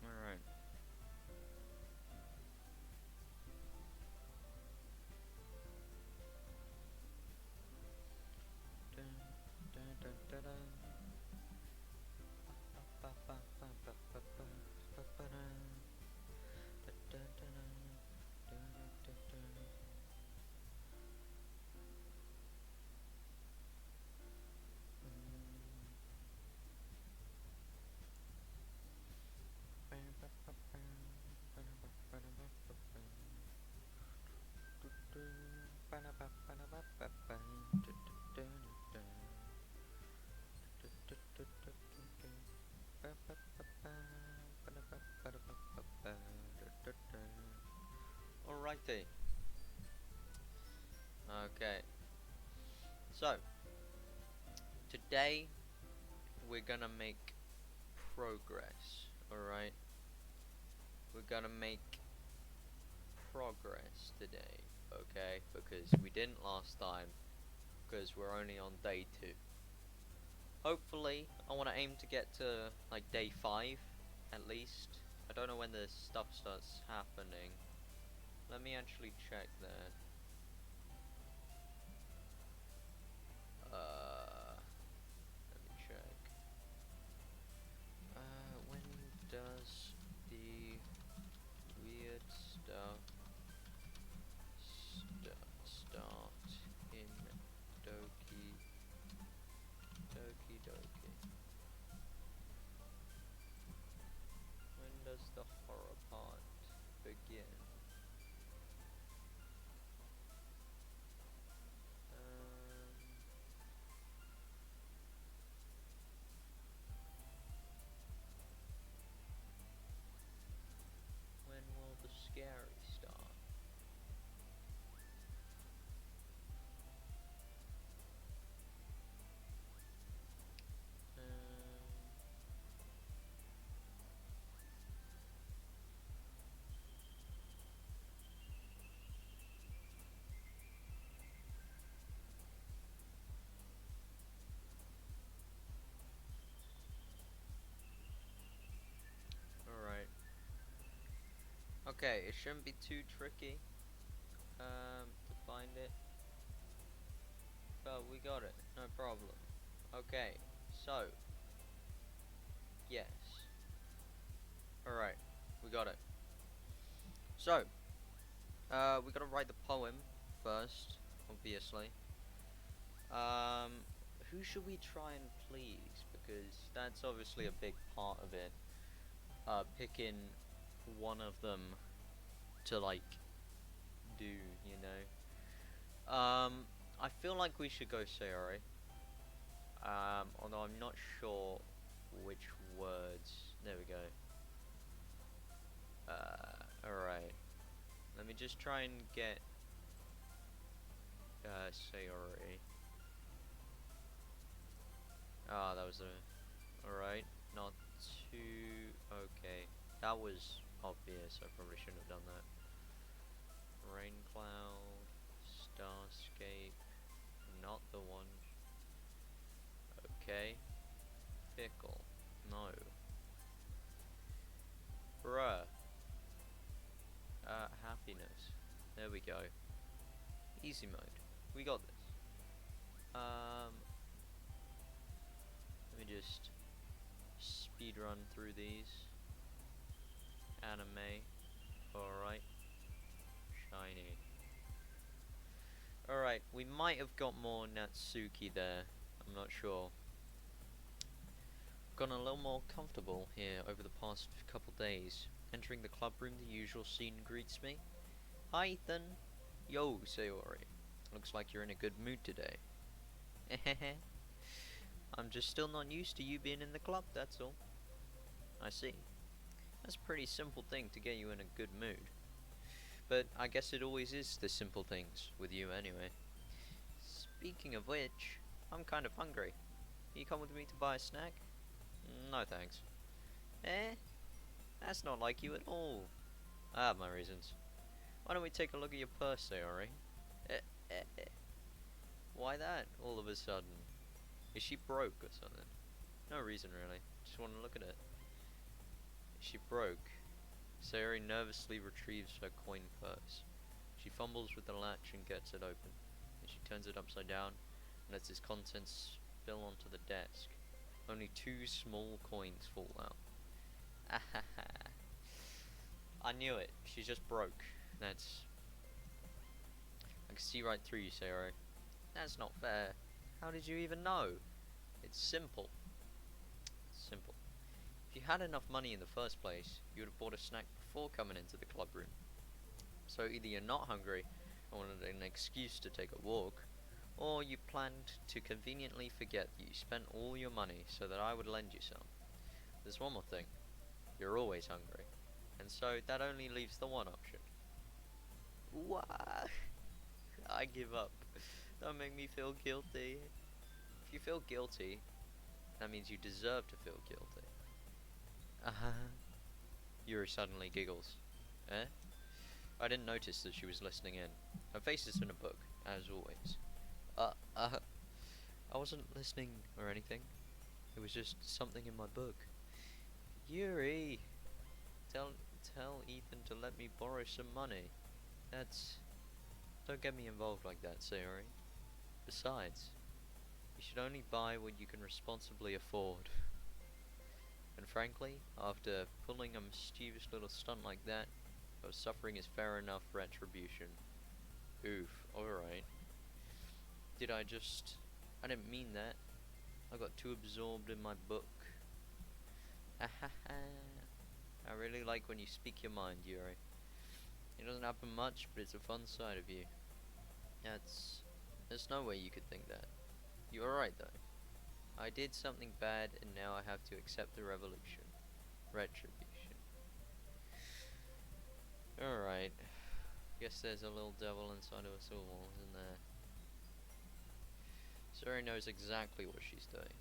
Alright. Alrighty. Okay. So, today we're gonna make progress. Alright? We're gonna make progress today. Okay? Because we didn't last time. Because we're only on day 2. Hopefully, I want to aim to get to like day 5 at least. I don't know when this stuff starts happening. Let me actually check that. Let me check. When does the weird stuff start in Doki Doki? When does the horror part begin? When will the scary start? Alright. Okay, it shouldn't be too tricky to find it. But we got it, no problem. Okay, so yes. Alright, we got it. So, we gotta write the poem first, obviously. Who should we try and please? Because that's obviously a big part of it. Picking one of them to like do, you know. I feel like we should go Sayori. Although I'm not sure which words. There we go. Alright. Let me just try and get Sayori. Ah, that was a... Alright. Not too... Okay. That was obvious. I probably shouldn't have done that. Rain cloud. Starscape. Not the one. Okay. Pickle. No. Bruh. Happiness. There we go. Easy mode. We got this. Let me just speed run through these. Anime. Alright. Shiny. Alright, we might have got more Natsuki there. I'm not sure. Gotten a little more comfortable here over the past couple days. Entering the club room, the usual scene greets me. Hi, Ethan. Yo, Sayori. Looks like you're in a good mood today. I'm just still not used to you being in the club, that's all. I see. That's a pretty simple thing to get you in a good mood. But I guess it always is the simple things with you anyway. Speaking of which, I'm kind of hungry. You come with me to buy a snack? No thanks. Eh? That's not like you at all. I have my reasons. Why don't we take a look at your purse, Sayori? Eh, eh, eh. Why that, all of a sudden? Is she broke or something? No reason really, just want to look at it. Is she broke? Sayori nervously retrieves her coin purse. She fumbles with the latch and gets it open. Then she turns it upside down and lets its contents spill onto the desk. Only 2 small coins fall out. Ahaha. I knew it. She's just broke. I can see right through you, Sayori. That's not fair. How did you even know? It's simple. Simple. If you had enough money in the first place, you would have bought a snack before coming into the club room. So either you're not hungry and wanted an excuse to take a walk, or you planned to conveniently forget that you spent all your money so that I would lend you some. There's one more thing. You're always hungry. And so that only leaves the one option. What? I give up. Don't make me feel guilty. If you feel guilty, that means you deserve to feel guilty. Yuri suddenly giggles. Eh? I didn't notice that she was listening in. Her face is in a book, as always. I wasn't listening or anything. It was just something in my book. Yuri! Tell Ethan to let me borrow some money. Don't get me involved like that, Sayori. Besides, you should only buy what you can responsibly afford. And frankly, after pulling a mischievous little stunt like that, what suffering is fair enough retribution. Oof, alright. I didn't mean that. I got too absorbed in my book. I really like when you speak your mind, Yuri. It doesn't happen much, but it's a fun side of you. There's no way you could think that. You're right though. I did something bad and now I have to accept the retribution. Alright. Guess there's a little devil inside of us all, isn't there? Sayori knows exactly what she's doing.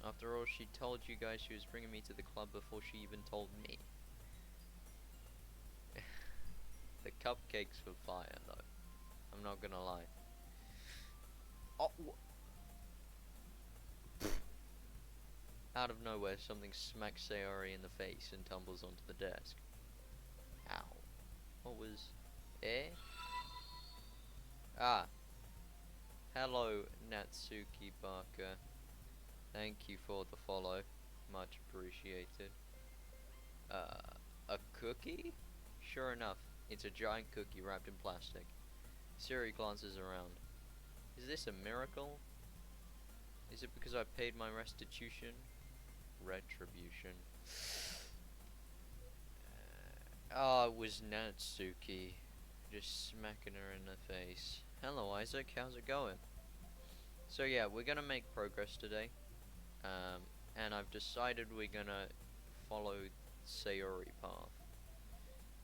After all, she told you guys she was bringing me to the club before she even told me. The cupcakes were fire though. I'm not gonna lie. Oh, out of nowhere, something smacks Sayori in the face and tumbles onto the desk. Ow. What was... Eh? Ah. Hello, Natsuki Barker. Thank you for the follow. Much appreciated. A cookie? Sure enough, it's a giant cookie wrapped in plastic. Sayori glances around. Is this a miracle? Is it because I paid my restitution? Retribution. It was Natsuki. Just smacking her in the face. Hello Isaac, how's it going? So yeah, we're gonna make progress today. And I've decided we're gonna follow Sayori path.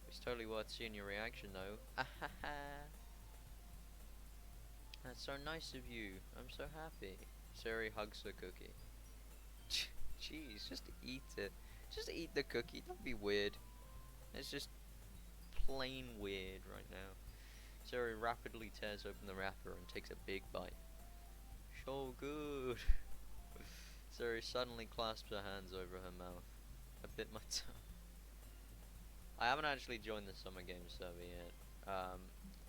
It's totally worth seeing your reaction though. That's so nice of you. I'm so happy. Sayori hugs the cookie. Jeez, just eat it. Just eat the cookie. Don't be weird. It's just plain weird right now. Sayori rapidly tears open the wrapper and takes a big bite. So good. Sayori suddenly clasps her hands over her mouth. I bit my tongue. I haven't actually joined the Summer Games server yet.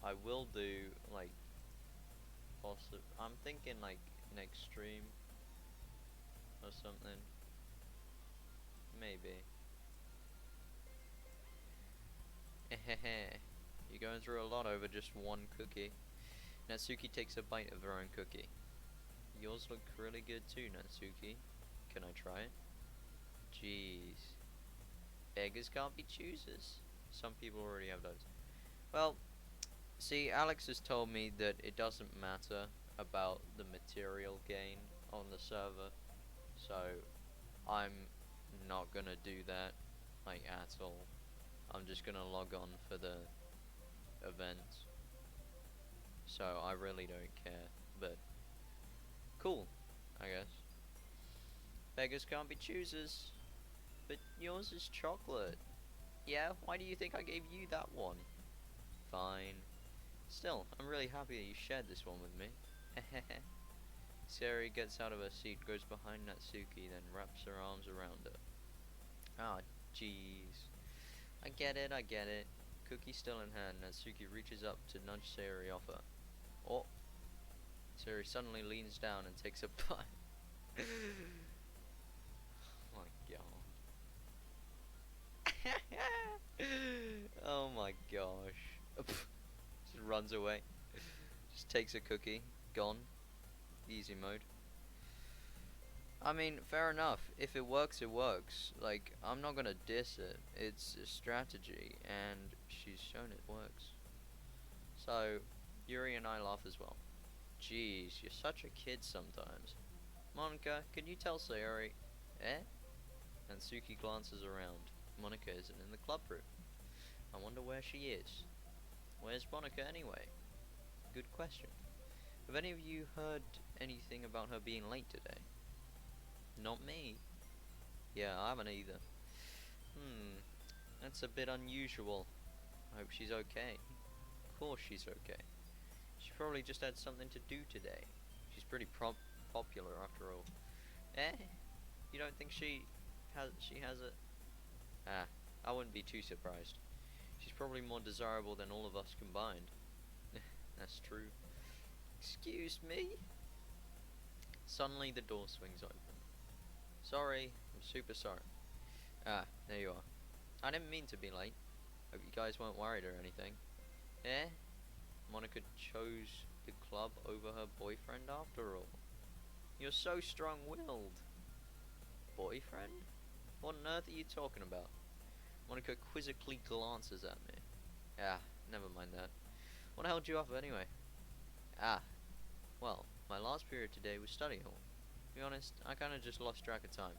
I will do, like, I'm thinking, like, next stream or something. Maybe. You're going through a lot over just one cookie. Natsuki takes a bite of her own cookie. Yours look really good too, Natsuki. Can I try it? Jeez. Beggars can't be choosers. Some people already have those. Well, see, Alex has told me that it doesn't matter about the material gain on the server. So, I'm not gonna do that, like, at all. I'm just gonna log on for the events. So, I really don't care. But, cool, I guess. Beggars can't be choosers. But yours is chocolate. Yeah, why do you think I gave you that one? Fine. Still, I'm really happy that you shared this one with me. Sayori gets out of her seat, goes behind Natsuki, then wraps her arms around her. Ah, jeez. I get it, I get it. Cookie still in hand, Natsuki reaches up to nudge Sayori off her. Oh! Sayori suddenly leans down and takes a bite. Oh my god. Oh my gosh. Just runs away. Just takes a cookie. Gone. Easy mode. I mean, fair enough. If it works, it works. Like, I'm not gonna diss it. It's a strategy, and she's shown it works. So, Yuri and I laugh as well. Jeez, you're such a kid sometimes. Monika, can you tell Sayori? Eh? And Suki glances around. Monika isn't in the club room. I wonder where she is. Where's Monika anyway? Good question. Have any of you heard anything about her being late today? Not me. Yeah, I haven't either. That's a bit unusual. I hope she's okay. Of course she's okay. She probably just had something to do today. She's pretty popular after all. Eh? You don't think she has it? Ah, I wouldn't be too surprised. She's probably more desirable than all of us combined. That's true. Excuse me? Suddenly the door swings open. Sorry, I'm super sorry. Ah, there you are. I didn't mean to be late. Hope you guys weren't worried or anything. Eh? Monika chose the club over her boyfriend after all. You're so strong-willed. Boyfriend? What on earth are you talking about? Monika quizzically glances at me. Ah, never mind that. What held you up anyway? Ah, well, my last period today was study hall. To be honest, I kinda just lost track of time.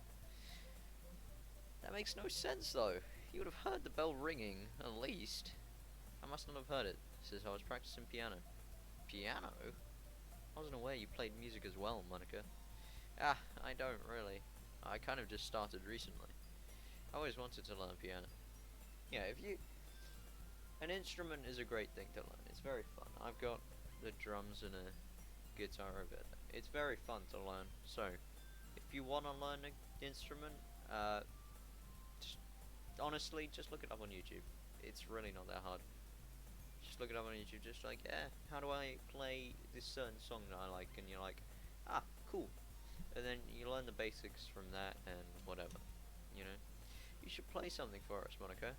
That makes no sense though. You would have heard the bell ringing, at least. I must not have heard it, since I was practicing piano. Piano? I wasn't aware you played music as well, Monika. Ah, I don't really. I kind of just started recently. I always wanted to learn piano. Yeah, an instrument is a great thing to learn. It's very fun. I've got the drums and a guitar over there. It's very fun to learn. So, if you want to learn an instrument, honestly, just look it up on YouTube. It's really not that hard. Just look it up on YouTube, just like, how do I play this certain song that I like? And you're like, ah, cool. And then you learn the basics from that and whatever, you know. You should play something for us, Monika.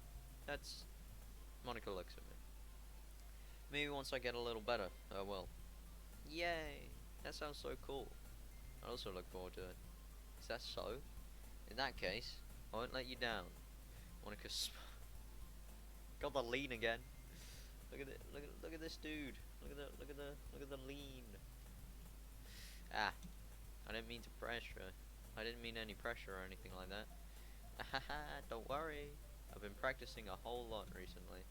Monika looks at me. Maybe once I get a little better, I will. Yay! That sounds so cool. I also look forward to it. Is that so? In that case, I won't let you down. Monika got the lean again. Look at it! Look at this dude! Look at the lean. Ah, I didn't mean to pressure. I didn't mean any pressure or anything like that. Haha, don't worry. I've been practicing a whole lot recently,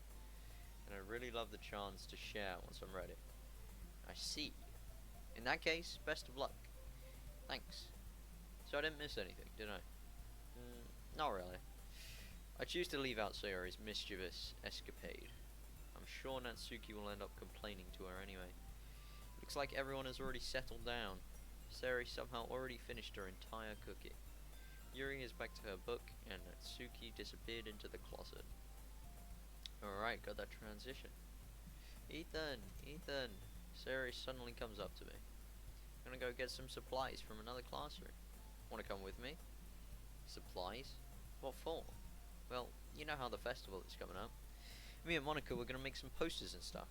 and I really love the chance to share once I'm ready. I see. In that case, best of luck. Thanks. So I didn't miss anything, did I? Not really. I choose to leave out Sayori's mischievous escapade. I'm sure Natsuki will end up complaining to her anyway. Looks like everyone has already settled down. Sayori somehow already finished her entire cookie. Yuri is back to her book, and Natsuki disappeared into the closet. Alright, got that transition. Ethan! Sayori suddenly comes up to me. I'm gonna go get some supplies from another classroom. Wanna come with me? Supplies? What for? Well, you know how the festival is coming up. Me and Monika were gonna make some posters and stuff.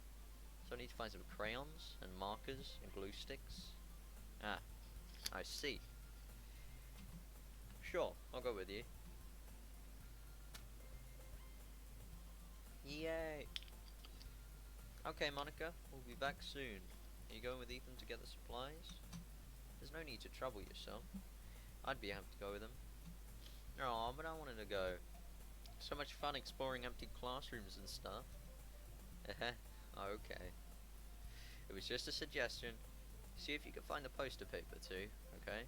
So I need to find some crayons, and markers, and glue sticks. Ah, I see. Sure, I'll go with you. Yay! Okay, Monika, we'll be back soon. Are you going with Ethan to get the supplies? There's no need to trouble yourself. I'd be happy to go with him. Oh, but I wanted to go. So much fun exploring empty classrooms and stuff. Okay. It was just a suggestion. See if you can find the poster paper too, okay?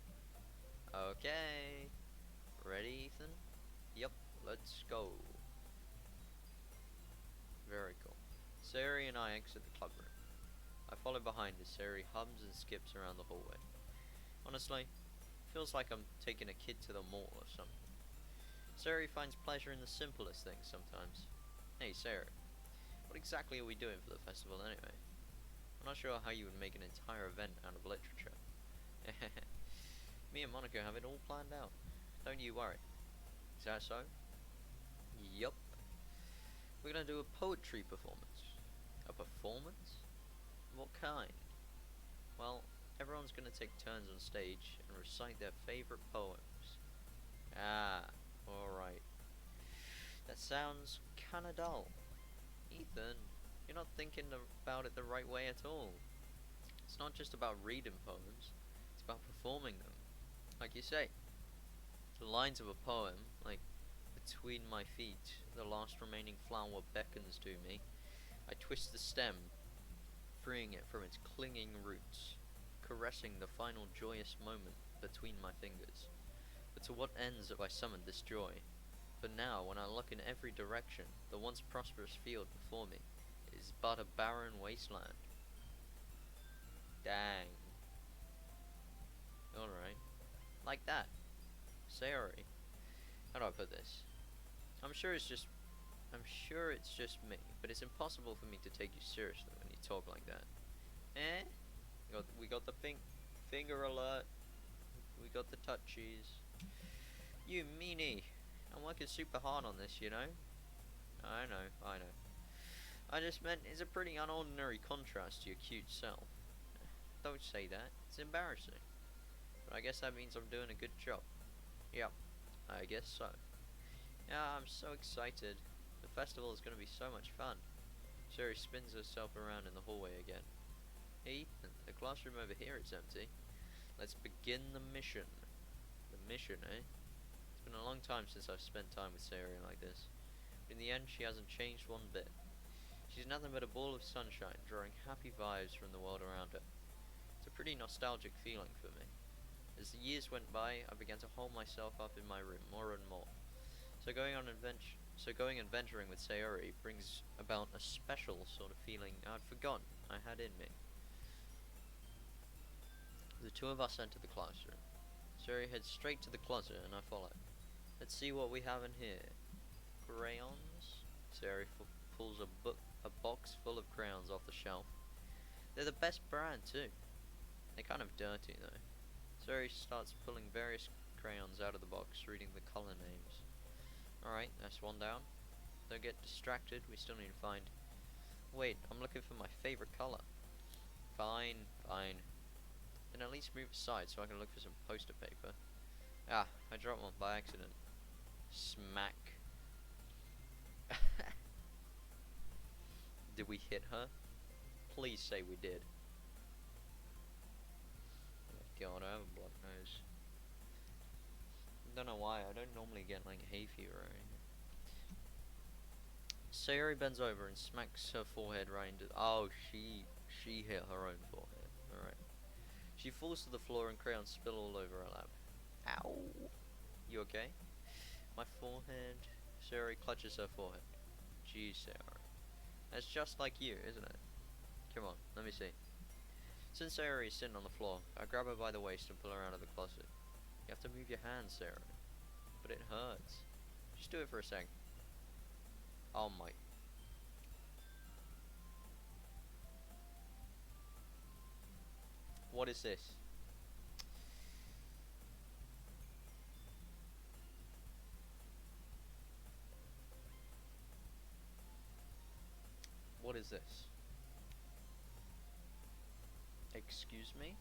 Okay. Ready, Ethan? Yep, let's go. Very cool. Sayori and I exit the club room. I follow behind as Sayori hums and skips around the hallway. Honestly, feels like I'm taking a kid to the mall or something. Sayori finds pleasure in the simplest things sometimes. Hey Sayori, what exactly are we doing for the festival anyway? I'm not sure how you would make an entire event out of literature. Me and Monica have it all planned out. Don't you worry. Is that so? Yup. We're gonna do a poetry performance. A performance? What kind? Well, everyone's gonna take turns on stage and recite their favorite poems. Ah, alright. That sounds kinda dull. Ethan, you're not thinking about it the right way at all. It's not just about reading poems, it's about performing them. Like you say, the lines of a poem, like between my feet, the last remaining flower beckons to me. I twist the stem, freeing it from its clinging roots, caressing the final joyous moment between my fingers. But to what ends have I summoned this joy? For now, when I look in every direction, the once prosperous field before me is but a barren wasteland. Dang. Alright. Like that. Sayori. How do I put this? I'm sure it's just me, but it's impossible for me to take you seriously when you talk like that. Eh? We got the finger alert. We got the touchies. You meanie. I'm working super hard on this, you know? I know. I just meant it's a pretty unordinary contrast to your cute self. Don't say that. It's embarrassing. But I guess that means I'm doing a good job. Yep. I guess so. Yeah, I'm so excited. The festival is going to be so much fun. Sherry spins herself around in the hallway again. Hey Ethan, the classroom over here is empty. Let's begin the mission. The mission, eh? It's been a long time since I've spent time with Sayori like this. But in the end, she hasn't changed one bit. She's nothing but a ball of sunshine, drawing happy vibes from the world around her. It's a pretty nostalgic feeling for me. As the years went by, I began to hold myself up in my room more and more. So going and venturing with Sayori brings about a special sort of feeling I'd forgotten I had in me. The two of us enter the classroom. Sayori heads straight to the closet and I follow. Let's see what we have in here. Crayons? Sayori pulls a box full of crayons off the shelf. They're the best brand too. They're kind of dirty though. Sayori starts pulling various crayons out of the box, reading the color names. Alright, that's one down. Don't get distracted, we still need to find... Wait, I'm looking for my favorite color. Fine. Then at least move aside so I can look for some poster paper. Ah, I dropped one by accident. Smack. Did we hit her? Please say we did. Oh god, I have a blocked nose. Don't know why, I don't normally get like hay fever or anything. Sayori bends over and smacks her forehead right into... Oh, she hit her own forehead. Alright. She falls to the floor and crayons spill all over her lap. Ow! You okay? My forehead... Sayori clutches her forehead. Jeez, Sayori. That's just like you, isn't it? Come on, let me see. Since Sayori is sitting on the floor, I grab her by the waist and pull her out of the closet. You have to move your hands, Sayori. But it hurts. Just do it for a sec. Oh my... What is this? What is this? Excuse me?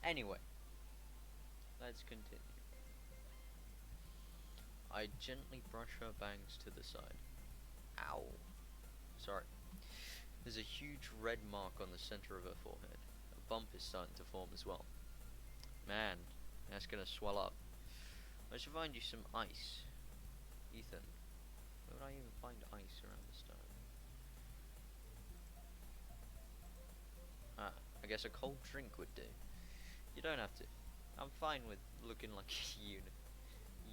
Anyway, let's continue. I gently brush her bangs to the side. Ow. Sorry. There's a huge red mark on the center of her forehead. A bump is starting to form as well. Man, that's gonna swell up. I should find you some ice. Ethan, where would I even find ice around this time? Ah, I guess a cold drink would do. You don't have to. I'm fine with looking like a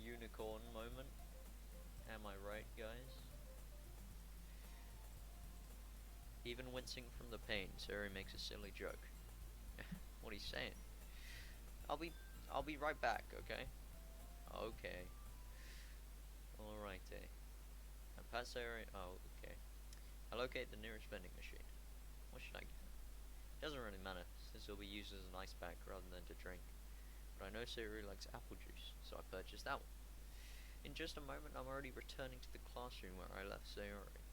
unicorn moment. Am I right, guys? Even wincing from the pain, Sari makes a silly joke. What are you saying? I'll be right back, okay? Okay. Alrighty. I pass Sari. Oh, okay. I locate the nearest vending machine. What should I get? Doesn't really matter, since it'll be used as an ice pack rather than to drink. But I know Sari likes apple juice, so I purchased that one. In just a moment, I'm already returning to the classroom where I left Sayori.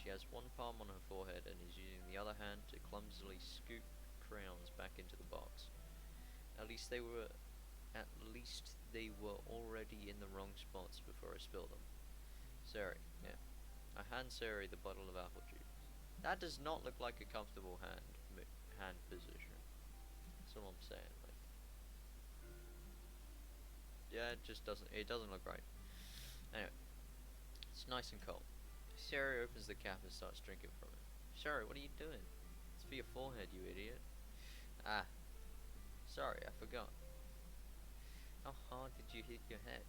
She has one palm on her forehead and is using the other hand to clumsily scoop crayons back into the box. At least they were already in the wrong spots before I spilled them. Sari, yeah. I hand Sari the bottle of apple juice. That does not look like a comfortable hand position. That's all I'm saying. Like, yeah, it just doesn't look right. Anyway, it's nice and cold. Sari opens the cap and starts drinking from it. Sari, what are you doing? It's for your forehead, you idiot. Ah, sorry, I forgot. How hard did you hit your head?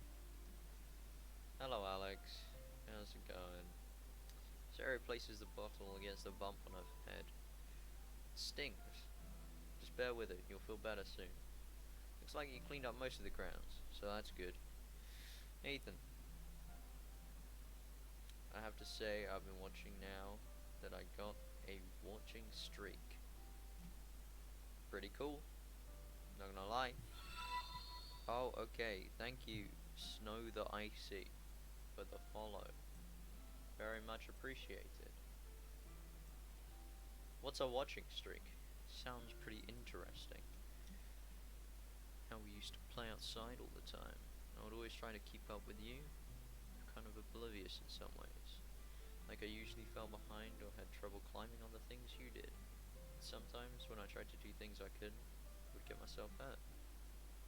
Hello, Alex. How's it going? Sari places the bottle against the bump on her head. It stings. Just bear with it, you'll feel better soon. Looks like you cleaned up most of the crowns, so that's good. Ethan. I have to say, I've been watching now that I got a watching streak. Pretty cool. Not gonna lie. Oh, okay. Thank you, Snow the Icy, for the follow. Very much appreciated. What's a watching streak? Sounds pretty interesting. How we used to play outside all the time. I would always try to keep up with you. Kind of oblivious in some ways. Like I usually fell behind or had trouble climbing on the things you did. Sometimes when I tried to do things I couldn't, I would get myself hurt.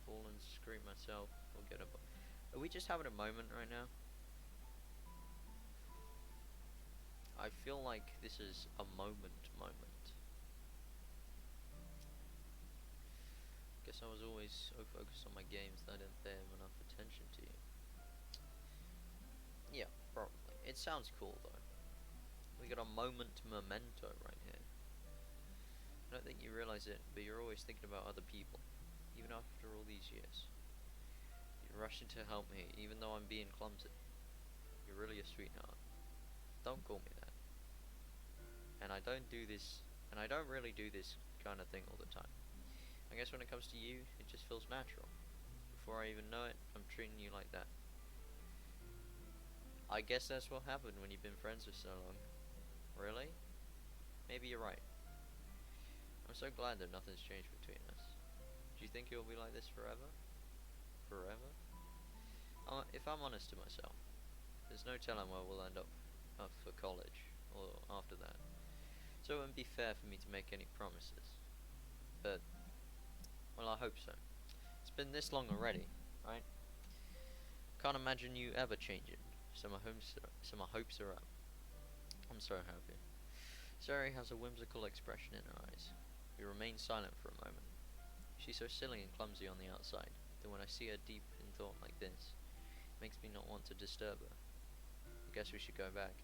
Fall and scream myself or get up. Are we just having a moment right now? I feel like this is a moment. Guess I was always so focused on my games that I didn't pay enough attention to you. Yeah, probably. It sounds cool though. We got a memento right here. I don't think you realize it, but you're always thinking about other people, even after all these years. You're rushing to help me, even though I'm being clumsy. You're really a sweetheart. Don't call me that. And I don't really do this kind of thing all the time. I guess when it comes to you, it just feels natural. Before I even know it, I'm treating you like that. I guess that's what happened when you've been friends for so long. Really? Maybe you're right. I'm so glad that nothing's changed between us. Do you think it will be like this forever? Forever? If I'm honest to myself, there's no telling where we'll end up for college or after that. So it wouldn't be fair for me to make any promises. But, well, I hope so. It's been this long already, right? Can't imagine you ever changing. So my hopes are up. I'm so happy. Sari has a whimsical expression in her eyes. We remain silent for a moment. She's so silly and clumsy on the outside that when I see her deep in thought like this, it makes me not want to disturb her. I guess we should go back.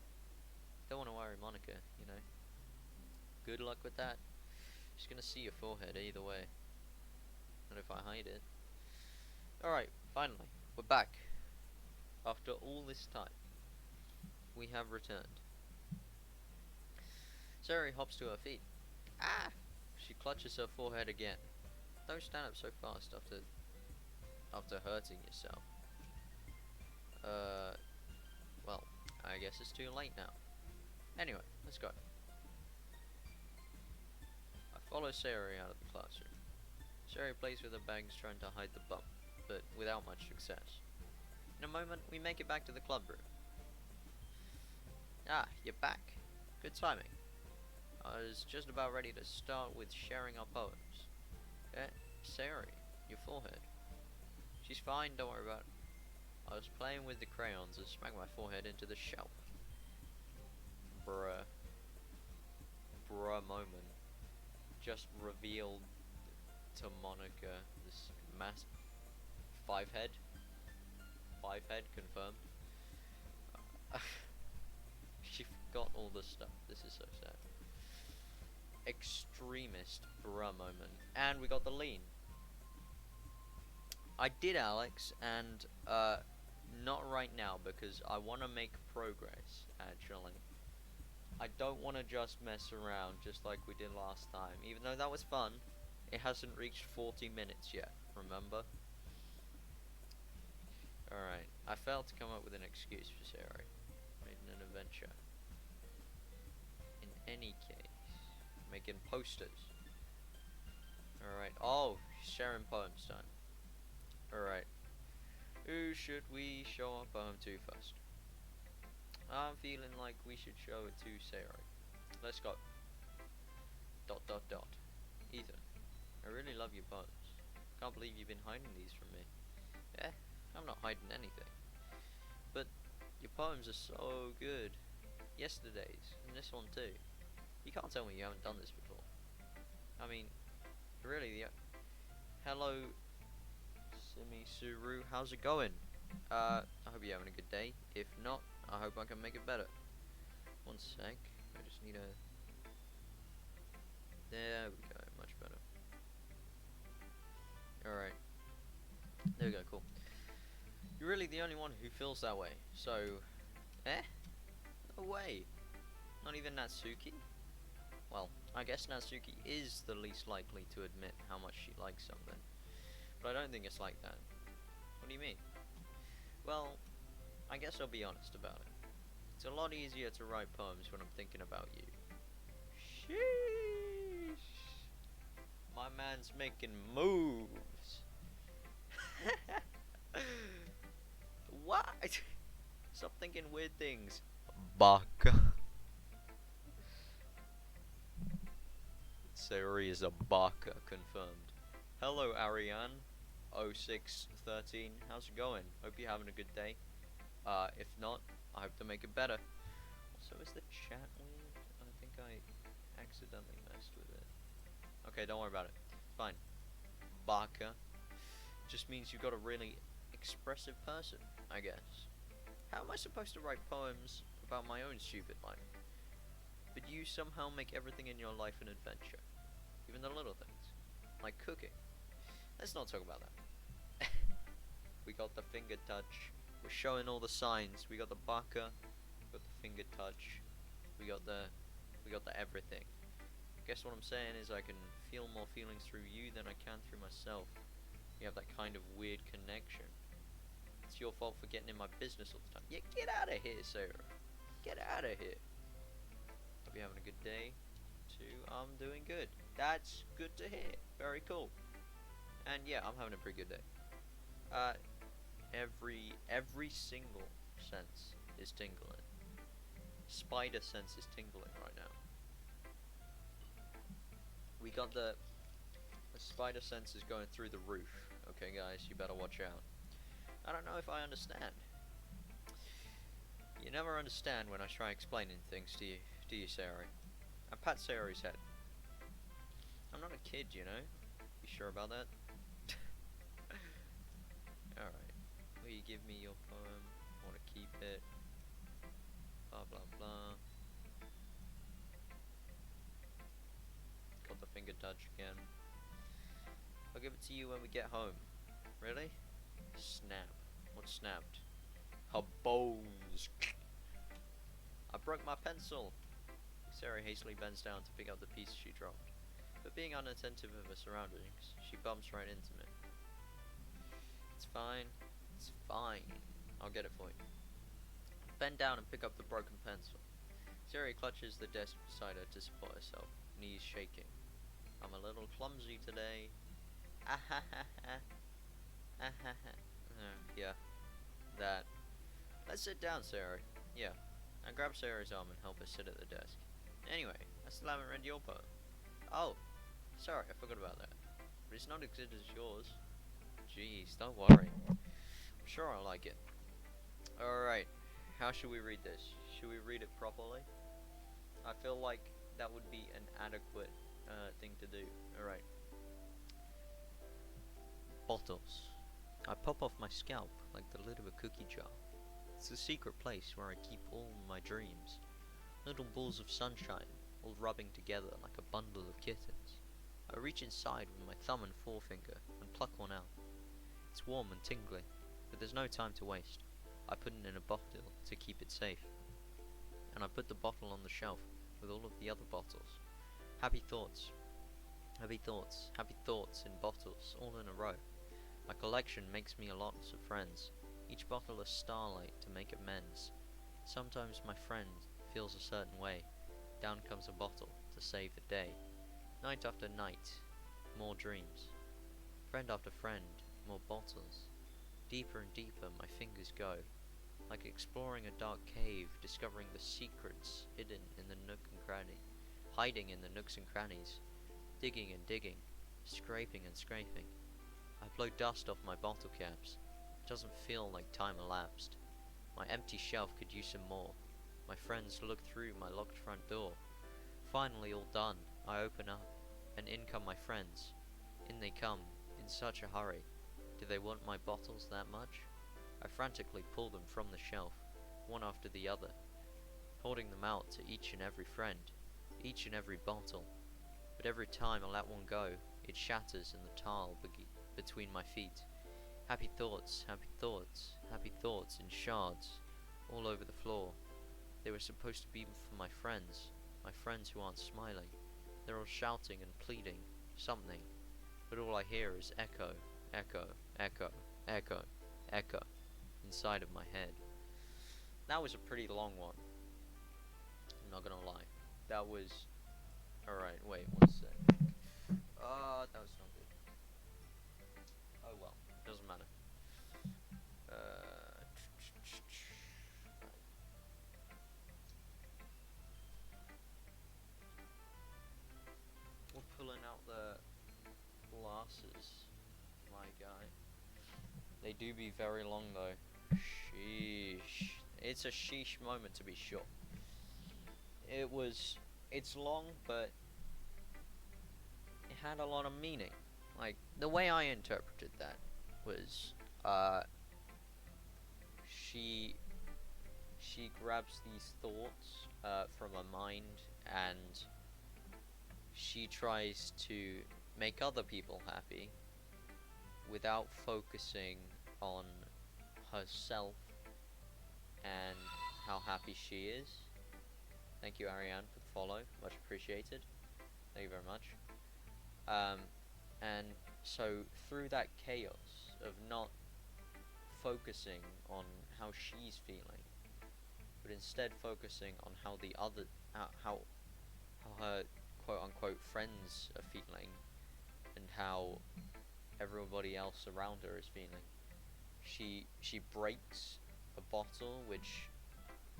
Don't want to worry Monica, you know. Good luck with that. She's gonna see your forehead either way. Not if I hide it. Alright, finally, we're back. After all this time, we have returned. Sari hops to her feet. Ah! She clutches her forehead again. Don't stand up so fast after hurting yourself. Well, I guess it's too late now. Anyway, let's go. I follow Sari out of the classroom. Sari plays with her bags trying to hide the bump, but without much success. In a moment, we make it back to the club room. Ah, you're back. Good timing. I was just about ready to start with sharing our poems. Sari, your forehead. She's fine, don't worry about it. I was playing with the crayons and smacked my forehead into the shelf. Bruh moment. Just revealed to Monica this mass 5-head confirmed. She forgot all the stuff. This is so sad. Extremist bruh moment. And we got the lean. I did, Alex, and not right now because I want to make progress, actually. I don't want to just mess around just like we did last time. Even though that was fun, it hasn't reached 40 minutes yet, remember? Alright, I failed to come up with an excuse for Sarah. Made an adventure. In any case, making posters. Alright, oh, sharing poems time. Alright, who should we show our poem to first? I'm feeling like we should show it to Sarah. Let's go. ... Ethan, I really love your poems. Can't believe you've been hiding these from me. Eh, I'm not hiding anything. But your poems are so good. Yesterday's, and this one too. You can't tell me you haven't done this before. I mean, really, hello, Simi Suru, how's it going? I hope you're having a good day. If not, I hope I can make it better. One sec, I just need a... There we go, much better. Alright. There we go, cool. You're really the only one who feels that way, so... No way. Not even Natsuki? Well, I guess Natsuki is the least likely to admit how much she likes something. But I don't think it's like that. What do you mean? Well, I guess I'll be honest about it. It's a lot easier to write poems when I'm thinking about you. Sheesh. My man's making moves. What? Stop thinking weird things. Baka. Sayori is a baka, confirmed. Hello, Ariane. 0613. How's it going? Hope you're having a good day. If not, I hope to make it better. So is the chat weird? I think I accidentally messed with it. Okay, don't worry about it. Fine. Baka just means you've got a really expressive person, I guess. How am I supposed to write poems about my own stupid life? But you somehow make everything in your life an adventure. Even the little things. Like cooking. Let's not talk about that. We got the finger touch. We're showing all the signs. We got the baka. We got the finger touch. We got the everything. I guess what I'm saying is I can feel more feelings through you than I can through myself. We have that kind of weird connection. It's your fault for getting in my business all the time. Yeah, get out of here, Sarah. Get out of here. Hope you're having a good day. Too. I'm doing good. That's good to hear. Very cool. And yeah, I'm having a pretty good day. Every single sense is tingling. Spider sense is tingling right now. We got the spider sense is going through the roof. Okay, guys, you better watch out. I don't know if I understand. You never understand when I try explaining things to you, do you, Sayori? I pat Sayori's head. I'm not a kid, you know. You sure about that? Alright. Will you give me your poem? I want to keep it. Blah blah blah. Got the finger touch again. I'll give it to you when we get home. Really? Snap. What snapped? Her bones. I broke my pencil. Sarah hastily bends down to pick up the piece she dropped. But being unattentive of her surroundings, she bumps right into me. It's fine. It's fine. I'll get it for you. Bend down and pick up the broken pencil. Sarah clutches the desk beside her to support herself, knees shaking. I'm a little clumsy today. Yeah. That. Let's sit down, Sarah. Yeah. I grab Sarah's arm and help her sit at the desk. Anyway, I still haven't read your poem. Oh, sorry, I forgot about that. But it's not as good as yours. Jeez, don't worry. I'm sure I'll like it. Alright, how should we read this? Should we read it properly? I feel like that would be an adequate thing to do. Alright. Bottles. I pop off my scalp like the lid of a cookie jar. It's a secret place where I keep all my dreams. little balls of sunshine, all rubbing together like a bundle of kittens. I reach inside with my thumb and forefinger and pluck one out. It's warm and tingly, but there's no time to waste. I put it in a bottle to keep it safe, and I put the bottle on the shelf with all of the other bottles. Happy thoughts, happy thoughts, happy thoughts in bottles, all in a row. My collection makes me a lot of friends, each bottle a starlight to make amends. Sometimes my friend feels a certain way, down comes a bottle to save the day. Night after night, more dreams. Friend after friend, more bottles. Deeper and deeper my fingers go, like exploring a dark cave, discovering the secrets hidden in the nook and cranny, hiding in the nooks and crannies, digging and digging, scraping and scraping. I blow dust off my bottle caps. It doesn't feel like time elapsed. My empty shelf could use some more. My friends look through my locked front door. Finally all done, I open up, and in come my friends. In they come, in such a hurry. Do they want my bottles that much? I frantically pull them from the shelf, one after the other, holding them out to each and every friend, each and every bottle. But every time I let one go, it shatters in the tile between my feet. Happy thoughts, happy thoughts, happy thoughts in shards, all over the floor. They were supposed to be for my friends who aren't smiling. They're all shouting and pleading, something, but all I hear is echo, echo, echo, echo, echo, inside of my head. That was a pretty long one, I'm not gonna lie. That was... Alright, wait, one sec. That was not good. Oh well, doesn't matter. We're pulling out the glasses, my guy. They do be very long though. Sheesh. It's a sheesh moment to be sure. It's long, but it had a lot of meaning. Like, the way I interpreted that was, she grabs these thoughts, from her mind, and she tries to make other people happy without focusing on herself and how happy she is. Thank you, Ariane, for the follow. Much appreciated. Thank you very much. And so through that chaos of not focusing on how she's feeling, but instead focusing on how the other, how her quote unquote friends are feeling, and how everybody else around her is feeling, she breaks a bottle, which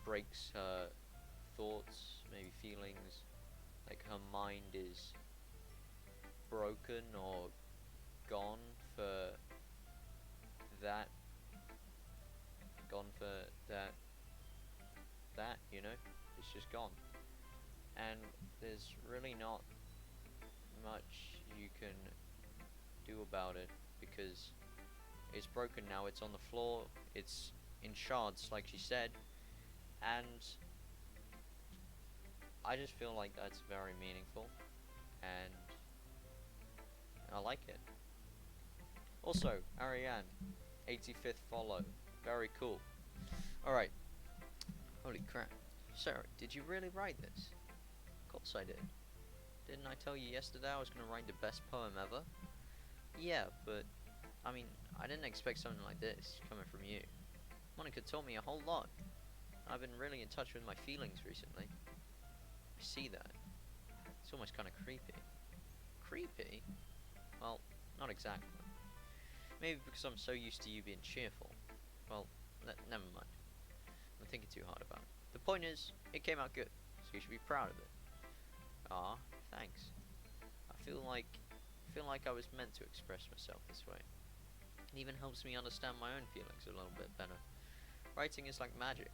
breaks her thoughts, maybe feelings, like her mind is broken or gone for that, gone for that, you know, it's just gone. And there's really not much you can do about it, because it's broken now, it's on the floor, it's in shards, like she said, and I just feel like that's very meaningful, and I like it. Also, Ariane, 85th follow, very cool. Alright, holy crap. Sarah, did you really write this? Of course I did. Didn't I tell you yesterday I was going to write the best poem ever? Yeah, but, I mean, I didn't expect something like this coming from you. Monica taught me a whole lot. I've been really in touch with my feelings recently. I see that. It's almost kind of creepy. Creepy? Well, not exactly. Maybe because I'm so used to you being cheerful. Well, never mind. I'm thinking too hard about it. The point is, it came out good, so you should be proud of it. Ah, thanks. I feel like I was meant to express myself this way. It even helps me understand my own feelings a little bit better. Writing is like magic.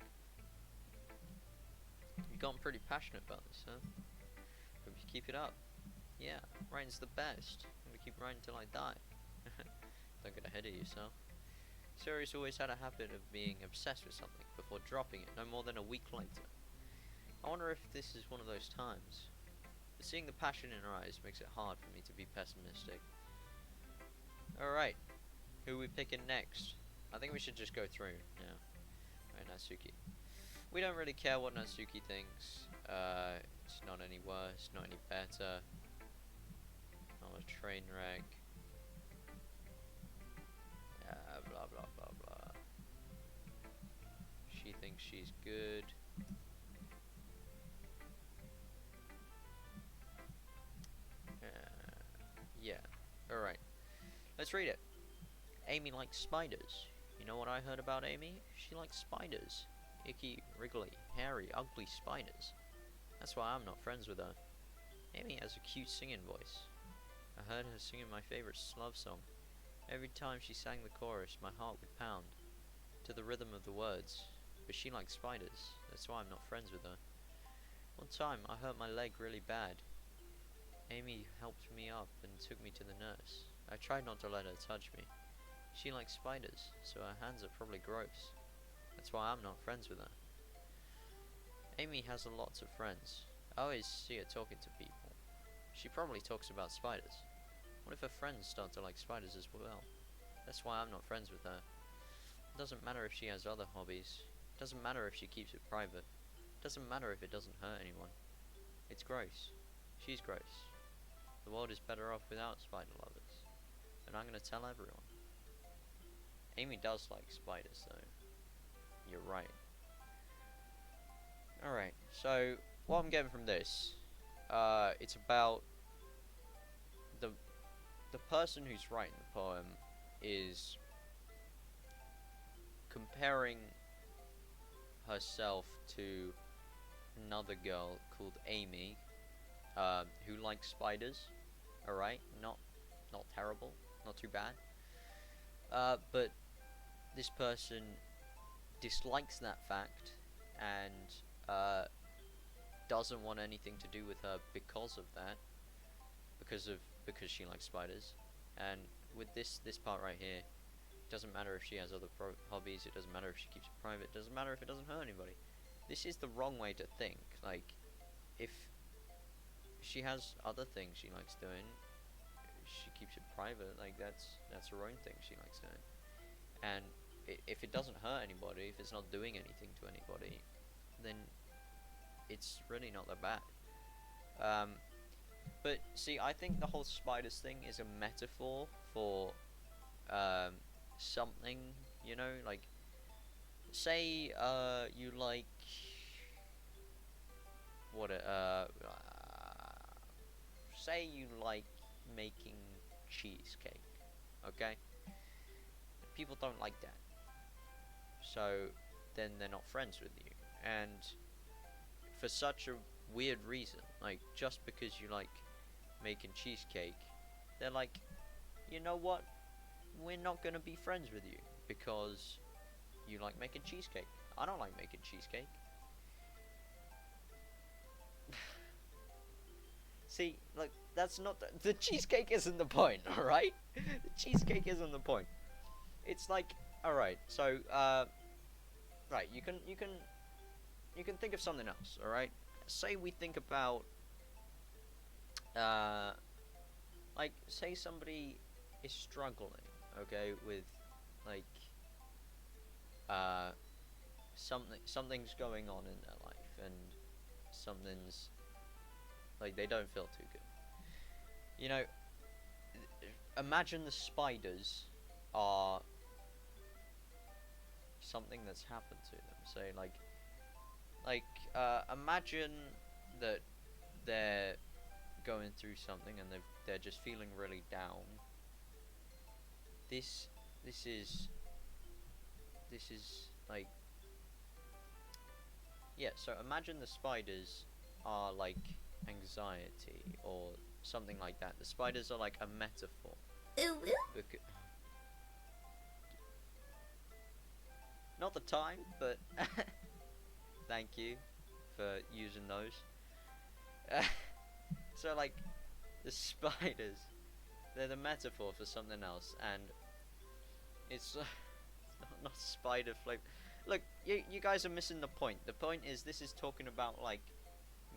You've gotten pretty passionate about this, huh? Hope you keep it up. Yeah, writing's the best. I'm gonna keep writing till I die. Don't get ahead of yourself. Sarah's always had a habit of being obsessed with something before dropping it no more than a week later. I wonder if this is one of those times. But seeing the passion in her eyes makes it hard for me to be pessimistic. Alright, who are we picking next? I think we should just go through now. Alright, Natsuki. We don't really care what Natsuki thinks. It's not any worse, not any better. Not a train wreck. Blah blah blah blah. She thinks she's good. Yeah. Alright. Let's read it. Amy likes spiders. You know what I heard about Amy? She likes spiders. Icky, wriggly, hairy, ugly spiders. That's why I'm not friends with her. Amy has a cute singing voice. I heard her singing my favorite love song. Every time she sang the chorus, my heart would pound to the rhythm of the words. But she likes spiders. That's why I'm not friends with her. One time, I hurt my leg really bad. Amy helped me up and took me to the nurse. I tried not to let her touch me. She likes spiders, so her hands are probably gross. That's why I'm not friends with her. Amy has lots of friends. I always see her talking to people. She probably talks about spiders. What if her friends start to like spiders as well? That's why I'm not friends with her. It doesn't matter if she has other hobbies. It doesn't matter if she keeps it private. It doesn't matter if it doesn't hurt anyone. It's gross. She's gross. The world is better off without spider lovers. And I'm gonna tell everyone. Amy does like spiders though. You're right. Alright, so what I'm getting from this, it's about the person who's writing the poem is comparing herself to another girl called Amy, who likes spiders. Alright, not terrible, not too bad. But this person dislikes that fact and doesn't want anything to do with her because of that, because she likes spiders. And with this part right here, it doesn't matter if she has other hobbies, it doesn't matter if she keeps it private, it doesn't matter if it doesn't hurt anybody. This is the wrong way to think. Like, if she has other things she likes doing, she keeps it private. Like, that's her own thing she likes doing. And if it doesn't hurt anybody, if it's not doing anything to anybody, then it's really not that bad. But see, I think the whole spiders thing is a metaphor for something, you know, like, say you like say you like making cheesecake, okay? People don't like that, so then they're not friends with you. And for such a weird reason, like, just because you like making cheesecake, they're like, you know what, we're not gonna be friends with you because you like making cheesecake. I don't like making cheesecake. See, like, that's not the cheesecake isn't the point, alright? The cheesecake isn't the point. It's like, alright, so right, you can think of something else, alright? Say we think about like, say somebody is struggling, okay, with like something's going on in their life, and something's like, they don't feel too good. You know, imagine the spiders are something that's happened to them. Say, imagine that they're going through something and they're just feeling really down. This is like, yeah. So imagine the spiders are like anxiety or something like that. The spiders are like a metaphor. Not the time, but thank you for using those. So, like, the spiders, they're the metaphor for something else, and it's not spider flavor. Look, you guys are missing the point. The point is, this is talking about, like,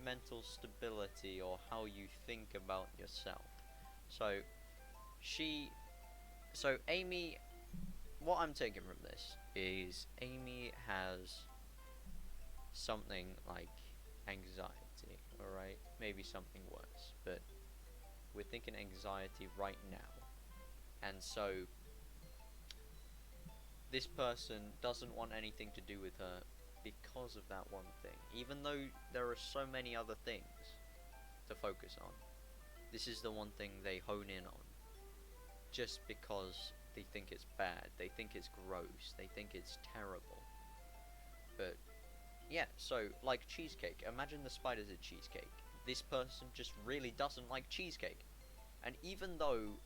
mental stability or how you think about yourself. So, she... So, Amy... What I'm taking from this is Amy has something like anxiety, alright? Maybe something worse, but we're thinking anxiety right now. And so, this person doesn't want anything to do with her because of that one thing. Even though there are so many other things to focus on, this is the one thing they hone in on. Just because they think it's bad, they think it's gross, they think it's terrible. But, yeah, so, like cheesecake. Imagine the spiders at cheesecake. This person just really doesn't like cheesecake. And even though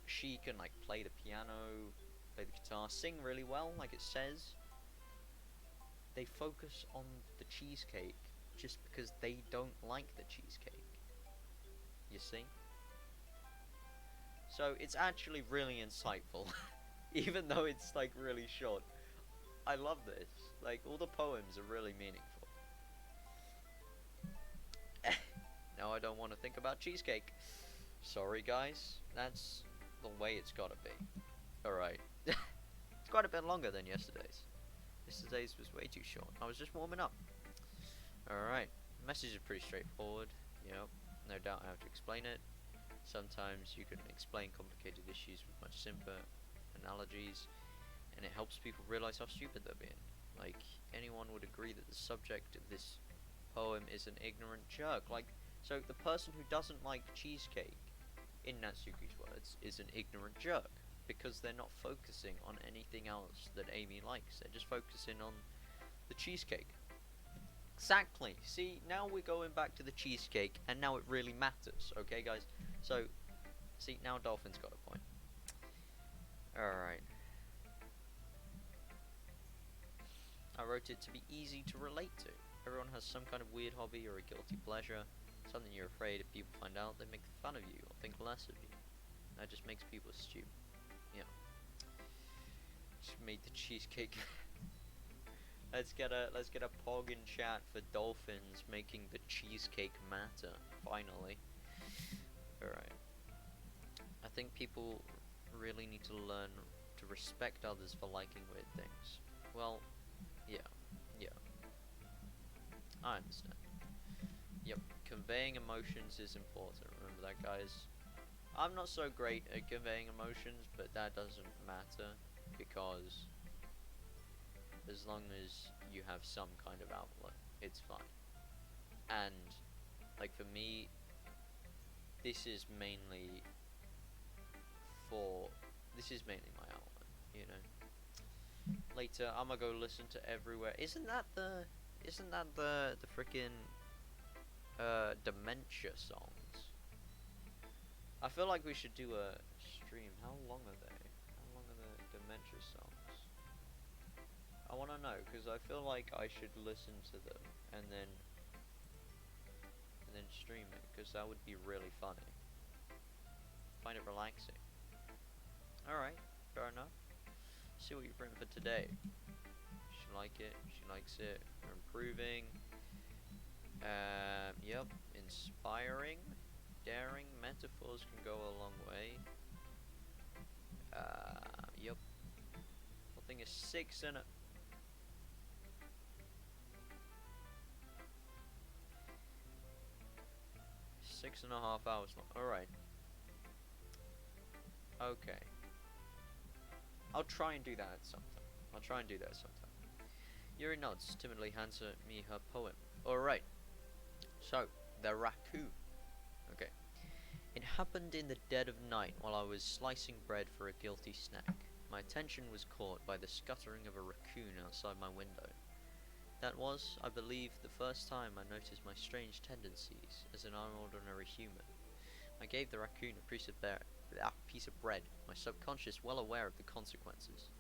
she can, like, play the piano, play the guitar, sing really well, like it says, they focus on the cheesecake just because they don't like the cheesecake. You see? So it's actually really insightful, even though it's like really short. I love this. Like, all the poems are really meaningful. Now I don't want to think about cheesecake. Sorry guys, that's the way it's gotta be. Alright. It's quite a bit longer than yesterday's. Yesterday's was way too short. I was just warming up. Alright. Message is pretty straightforward. You know, no doubt I have to explain it. Sometimes you can explain complicated issues with much simpler analogies, and it helps people realize how stupid they're being. Like, anyone would agree that the subject of this poem is an ignorant jerk. Like, so the person who doesn't like cheesecake, in Natsuki's words, is an ignorant jerk, because they're not focusing on anything else that Amy likes. They're just focusing on the cheesecake. Exactly. See, now we're going back to the cheesecake, and now it really matters. Okay, guys? So, see, now Dolphin's got a point. Alright. I wrote it to be easy to relate to. Everyone has some kind of weird hobby or a guilty pleasure. Something you're afraid if people find out, they make fun of you or think less of you. That just makes people stupid. Yeah. Just made the cheesecake. Let's get a pog in chat for Dolphins making the cheesecake matter. Finally. Alright. I think people really need to learn to respect others for liking weird things. Well, yeah. I understand. Yep, conveying emotions is important. Remember that, guys? I'm not so great at conveying emotions, but that doesn't matter, because as long as you have some kind of outlet, it's fine. And, like, for me, this is mainly my outlet, you know. Later, I'm gonna go listen to Everywhere. Isn't that the freaking Dementia songs? I feel like we should do a stream. How long are they? How long are the Dementia songs? I want to know, because I feel like I should listen to them and then stream it, because that would be really funny. Find it relaxing. Alright, fair enough. See what you bring for today. She like it, she likes it, we're improving. Yep, inspiring, daring, metaphors can go a long way. Yep. I think it's 6 and a... Six and a half hours long. Alright. Okay. I'll try and do that sometime. Yuri nods, timidly hands me her poem. Alright. So, the raccoon. Okay. It happened in the dead of night while I was slicing bread for a guilty snack. My attention was caught by the scuttering of a raccoon outside my window. That was, I believe, the first time I noticed my strange tendencies as an unordinary human. I gave the raccoon a piece of bread, my subconscious well aware of the consequences.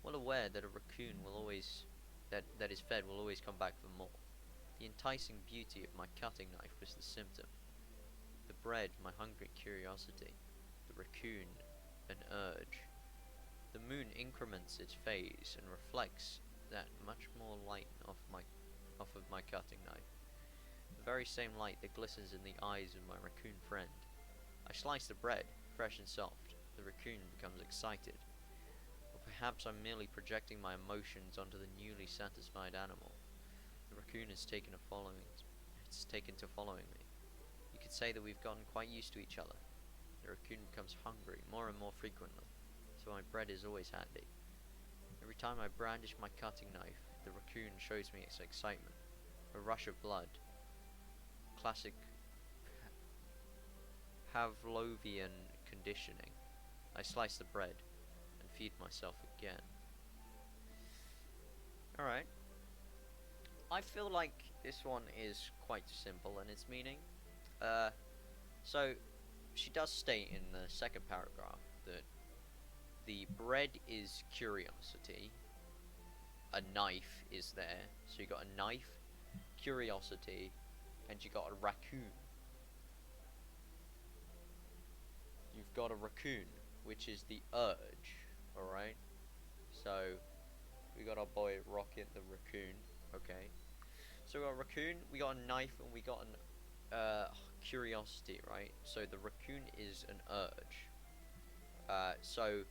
Well aware that a raccoon will always, that is fed will always come back for more. The enticing beauty of my cutting knife was the symptom. The bread, my hungry curiosity. The raccoon, an urge. The moon increments its phase and reflects that much more light off of my cutting knife. The very same light that glistens in the eyes of my raccoon friend. I slice the bread, fresh and soft. The raccoon becomes excited. Or perhaps I'm merely projecting my emotions onto the newly satisfied animal. The raccoon has taken to following me. You could say that we've gotten quite used to each other. The raccoon becomes hungry more and more frequently, so my bread is always handy. Every time I brandish my cutting knife, the raccoon shows me its excitement. A rush of blood. Classic Pavlovian conditioning. I slice the bread and feed myself again. Alright. I feel like this one is quite simple in its meaning. So, she does state in the second paragraph that the bread is curiosity, a knife is there, so you got a knife, curiosity, and you got a raccoon. You've got a raccoon, which is the urge, alright? So, we got our boy Rocket the raccoon, okay? So we got a raccoon, we got a knife, and we got an curiosity, right? So the raccoon is an urge. So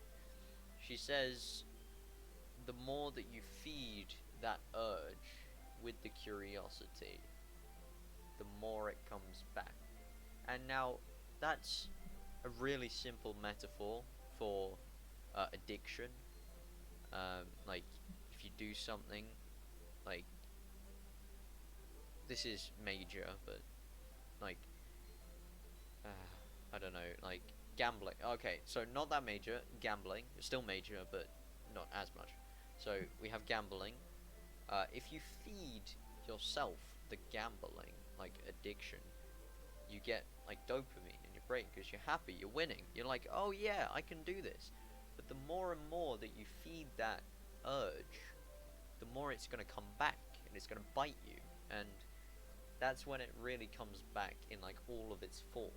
she says the more that you feed that urge with the curiosity, the more it comes back. And now that's a really simple metaphor for addiction. Like if you do something, like this is major, but like I don't know, like gambling. Okay, so not that major. Gambling, still major, but not as much. So we have gambling. If you feed yourself the gambling, like addiction, you get like dopamine in your brain because you're happy, you're winning. You're like, oh yeah, I can do this. But the more and more that you feed that urge, the more it's gonna come back and it's gonna bite you, and that's when it really comes back in like all of its force.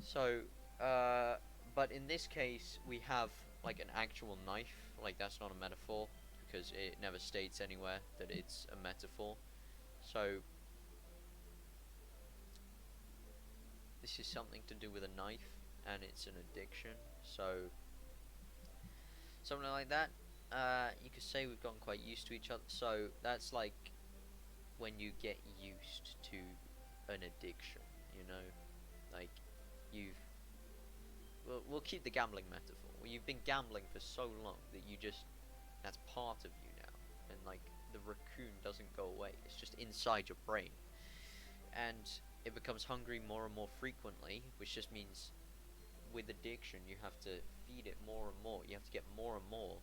So, but in this case, we have like an actual knife. Like that's not a metaphor because it never states anywhere that it's a metaphor. So, this is something to do with a knife, and it's an addiction. So, something like that. You could say we've gotten quite used to each other. So that's like when you get used to an addiction. You know, like you've we'll keep the gambling metaphor. Well, you've been gambling for so long that you just that's part of you now, and like the raccoon doesn't go away. It's just inside your brain, and it becomes hungry more and more frequently, which just means with addiction you have to feed it more and more. You have to get more and more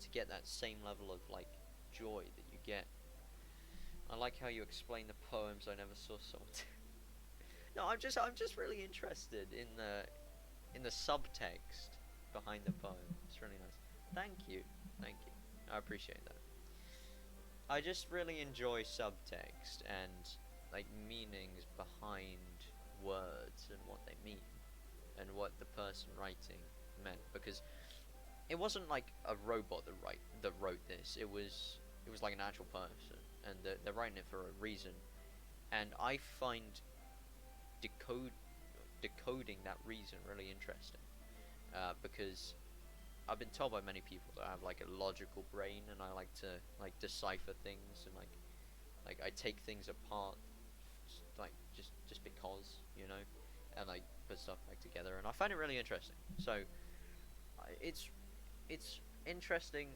to get that same level of like joy that you get. I like how you explain the poems. I never saw someone. No, I'm just really interested in the subtext behind the poem. It's really nice. Thank you. Thank you. I appreciate that. I just really enjoy subtext and like meanings behind words and what they mean and what the person writing meant, because it wasn't like a robot that wrote this. It was like an actual person, and they're writing it for a reason. And I find decoding that reason really interesting, because I've been told by many people that I have like a logical brain, and I like to like decipher things, and like I take things apart, like just because, and like put stuff back together, and I find it really interesting. So it's interesting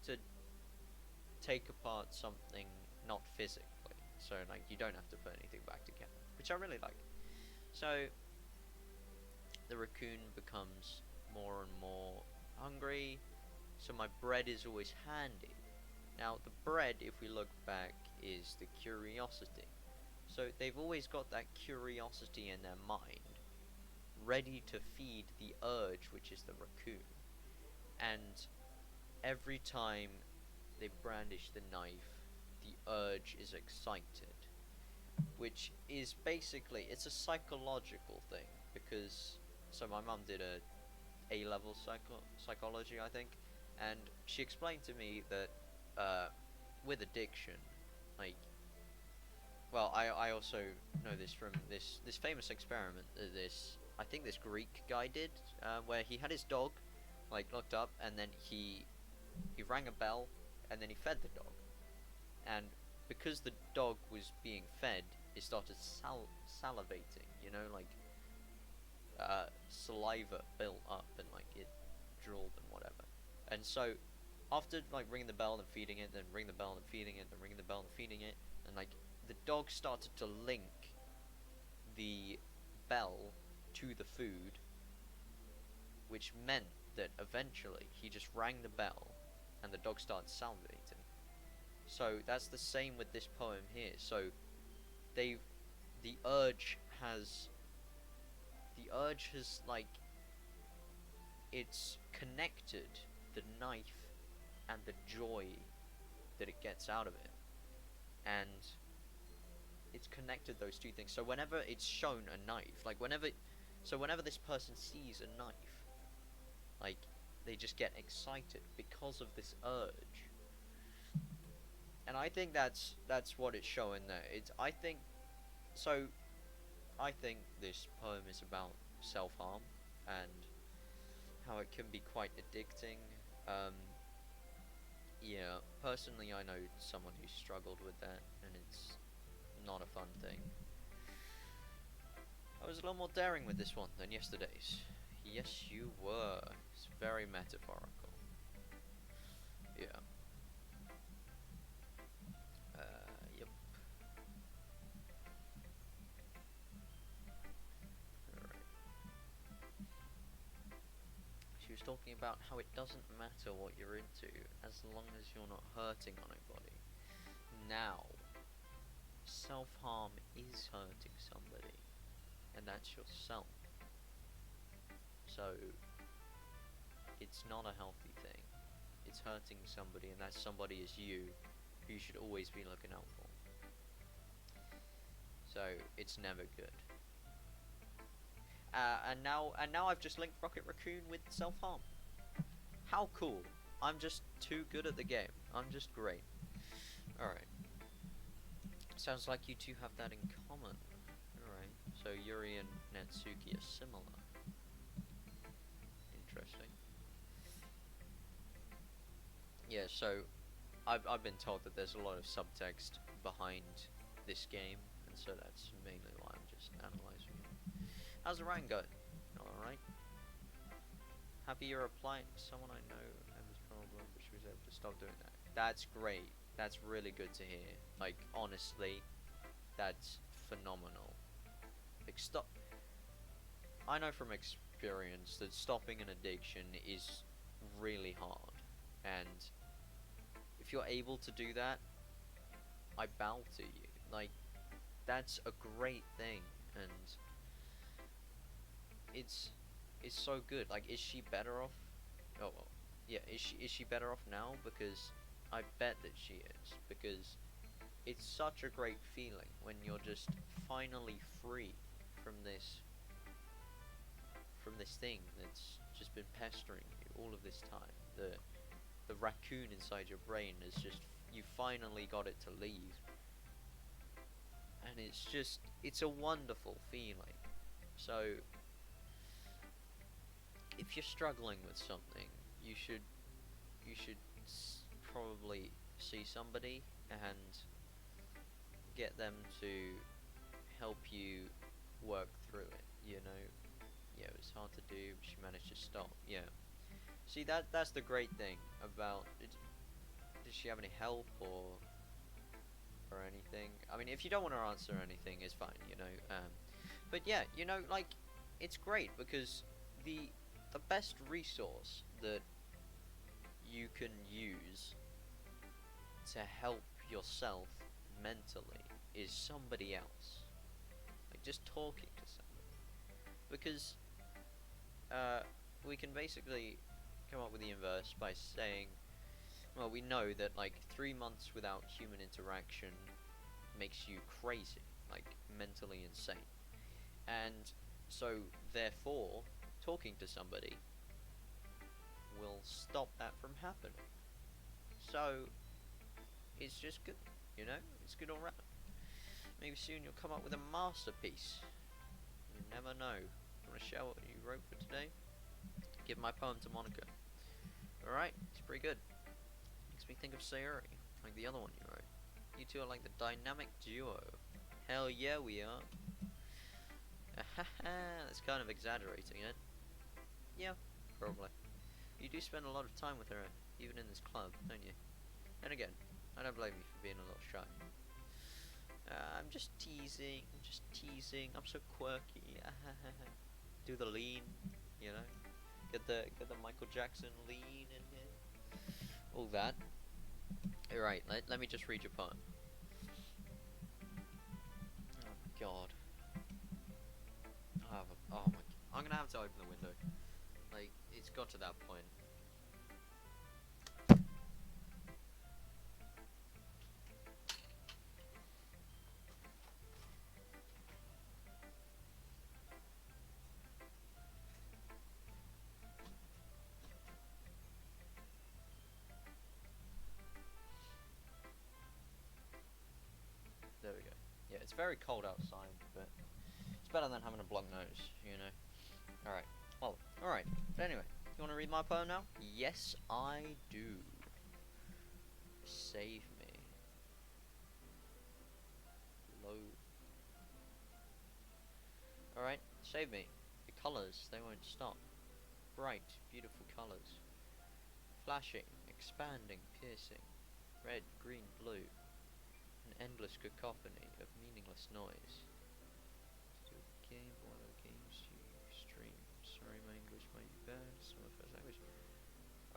to take apart something not physically, so like you don't have to put anything back together, which I really like. So the raccoon becomes more and more hungry, so my bread is always handy. Now the bread, if we look back, is the curiosity. So they've always got that curiosity in their mind, ready to feed the urge, which is the raccoon. And every time they brandish the knife, the urge is excited, which is basically, it's a psychological thing, because so my mum did a A-level psychology, I think, And she explained to me that with addiction, like, well, I also know this from this famous experiment that this I think this Greek guy did, where he had his dog like locked up, and then he rang a bell, and then he fed the dog, and because the dog was being fed, it started salivating, you know, like saliva built up and like it drooled and whatever. And so after like ringing the bell and feeding it, then ring the bell and feeding it, then ringing the bell and feeding it, and like the dog started to link the bell to the food, which meant that eventually he just rang the bell and the dog started salivating. So that's the same with this poem here. So they the urge has like it's connected the knife and the joy that it gets out of it, and it's connected those two things. So whenever it's shown a knife, like whenever this person sees a knife, like they just get excited because of this urge. And I think that's what it's showing there. It's I think so I think this poem is about self-harm and how it can be quite addicting. Um, yeah, personally, I know someone who struggled with that, and it's not a fun thing. I was a lot more daring with this one than yesterday's. Yes, you were. It's very metaphorical. Yeah. Yep. Alright. She was talking about how it doesn't matter what you're into as long as you're not hurting anybody. Now, self-harm is hurting somebody, and that's yourself. So, it's not a healthy thing. It's hurting somebody, and that somebody is you, who you should always be looking out for. So, it's never good. And now I've just linked Rocket Raccoon with self-harm. How cool. I'm just too good at the game. I'm just great. Alright. Sounds like you two have that in common. Alright. So Yuri and Natsuki are similar. Interesting. Yeah, so I've been told that there's a lot of subtext behind this game, and so that's mainly why I'm just analysing it. How's the rank going? Alright. Happy you're applying to someone I know and this problem, but she was able to stop doing that. That's great. That's really good to hear. Like, honestly, that's phenomenal. Like, stop. I know from experience that stopping an addiction is really hard, and if you're able to do that, I bow to you. Like, that's a great thing, and it's so good. Like, is she better off? Oh, well, yeah. Is she better off now? Because I bet that she is. Because it's such a great feeling when you're just finally free from this thing that's just been pestering you all of this time. The raccoon inside your brain is just you finally got it to leave, and it's a wonderful feeling. So if you're struggling with something, you should probably see somebody and get them to help you work through it. You know, yeah, it was hard to do, but she managed to stop. Yeah. See, that's the great thing about it. Did she have any help or anything? I mean, if you don't want to answer anything, it's fine, you know. But yeah, you know, like it's great because the best resource that you can use to help yourself mentally is somebody else. Like just talking to somebody, because we can basically come up with the inverse by saying, well, we know that like 3 months without human interaction makes you crazy, like mentally insane, and so therefore talking to somebody will stop that from happening. So it's just good, you know? It's good all round. Maybe soon you'll come up with a masterpiece. You never know. You want to share what you wrote for today? Give my poem to Monica. Alright, it's pretty good. Makes me think of Sayuri, like the other one you wrote. You two are like the dynamic duo. Hell yeah, we are. That's kind of exaggerating it. Yeah, probably. You do spend a lot of time with her, even in this club, don't you? And again, I don't blame you for being a little shy. I'm just teasing, I'm so quirky. Do the lean, you know? Get the Michael Jackson lean in here. All that. Alright, let me just read your poem. Oh my god. Oh my, I'm gonna have to open the window. Like, it's got to that point. There we go. Yeah, it's very cold outside, but it's better than having a blocked nose, you know? Alright. Well, alright. But anyway, you want to read my poem now? Yes, I do. Save me. Load. Alright, save me. The colours, they won't stop. Bright, beautiful colours. Flashing, expanding, piercing. Red, green, blue. An endless cacophony of meaningless noise. Game, what other games do you stream? Sorry, my English might be bad. It's not my first language.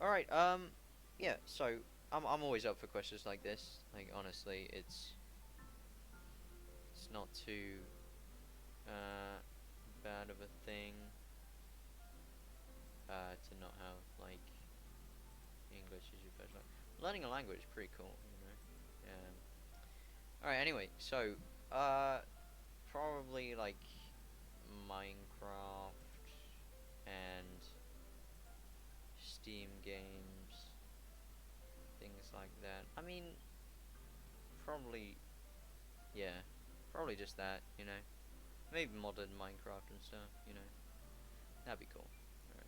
Alright, yeah, so I'm always up for questions like this. Like, honestly, it's not too bad of a thing to not have like English as your first language. Learning a language is pretty cool, you know. Alright, anyway, so probably like Minecraft and Steam games, things like that. I mean, probably, yeah, probably just that, you know. Maybe modern Minecraft and stuff, you know. That'd be cool. Alright.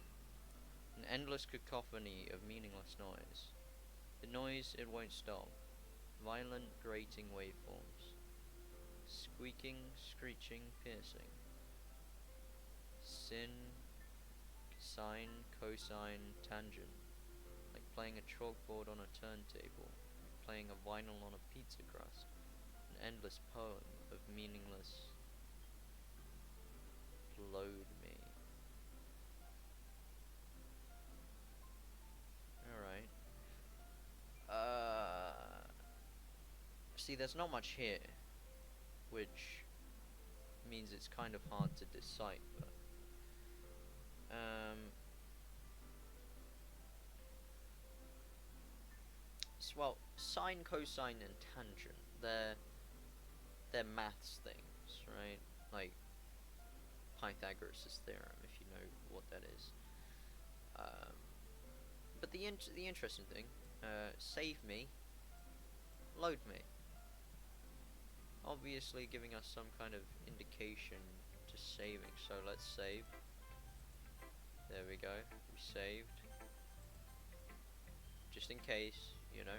An endless cacophony of meaningless noise. The noise, it won't stop. Violent, grating waveforms. Squeaking, screeching, piercing. Sin, sine, cosine, tangent. Like playing a chalkboard on a turntable. Like playing a vinyl on a pizza crust. An endless poem of meaningless. Load me. Alright. See, there's not much here, which means it's kind of hard to decipher. Well, sine, cosine, and tangent, they're maths things, right? Like Pythagoras' theorem, if you know what that is. But the interesting thing, save me, load me. Obviously giving us some kind of indication to saving. So let's save. There we go. We saved. Just in case, you know.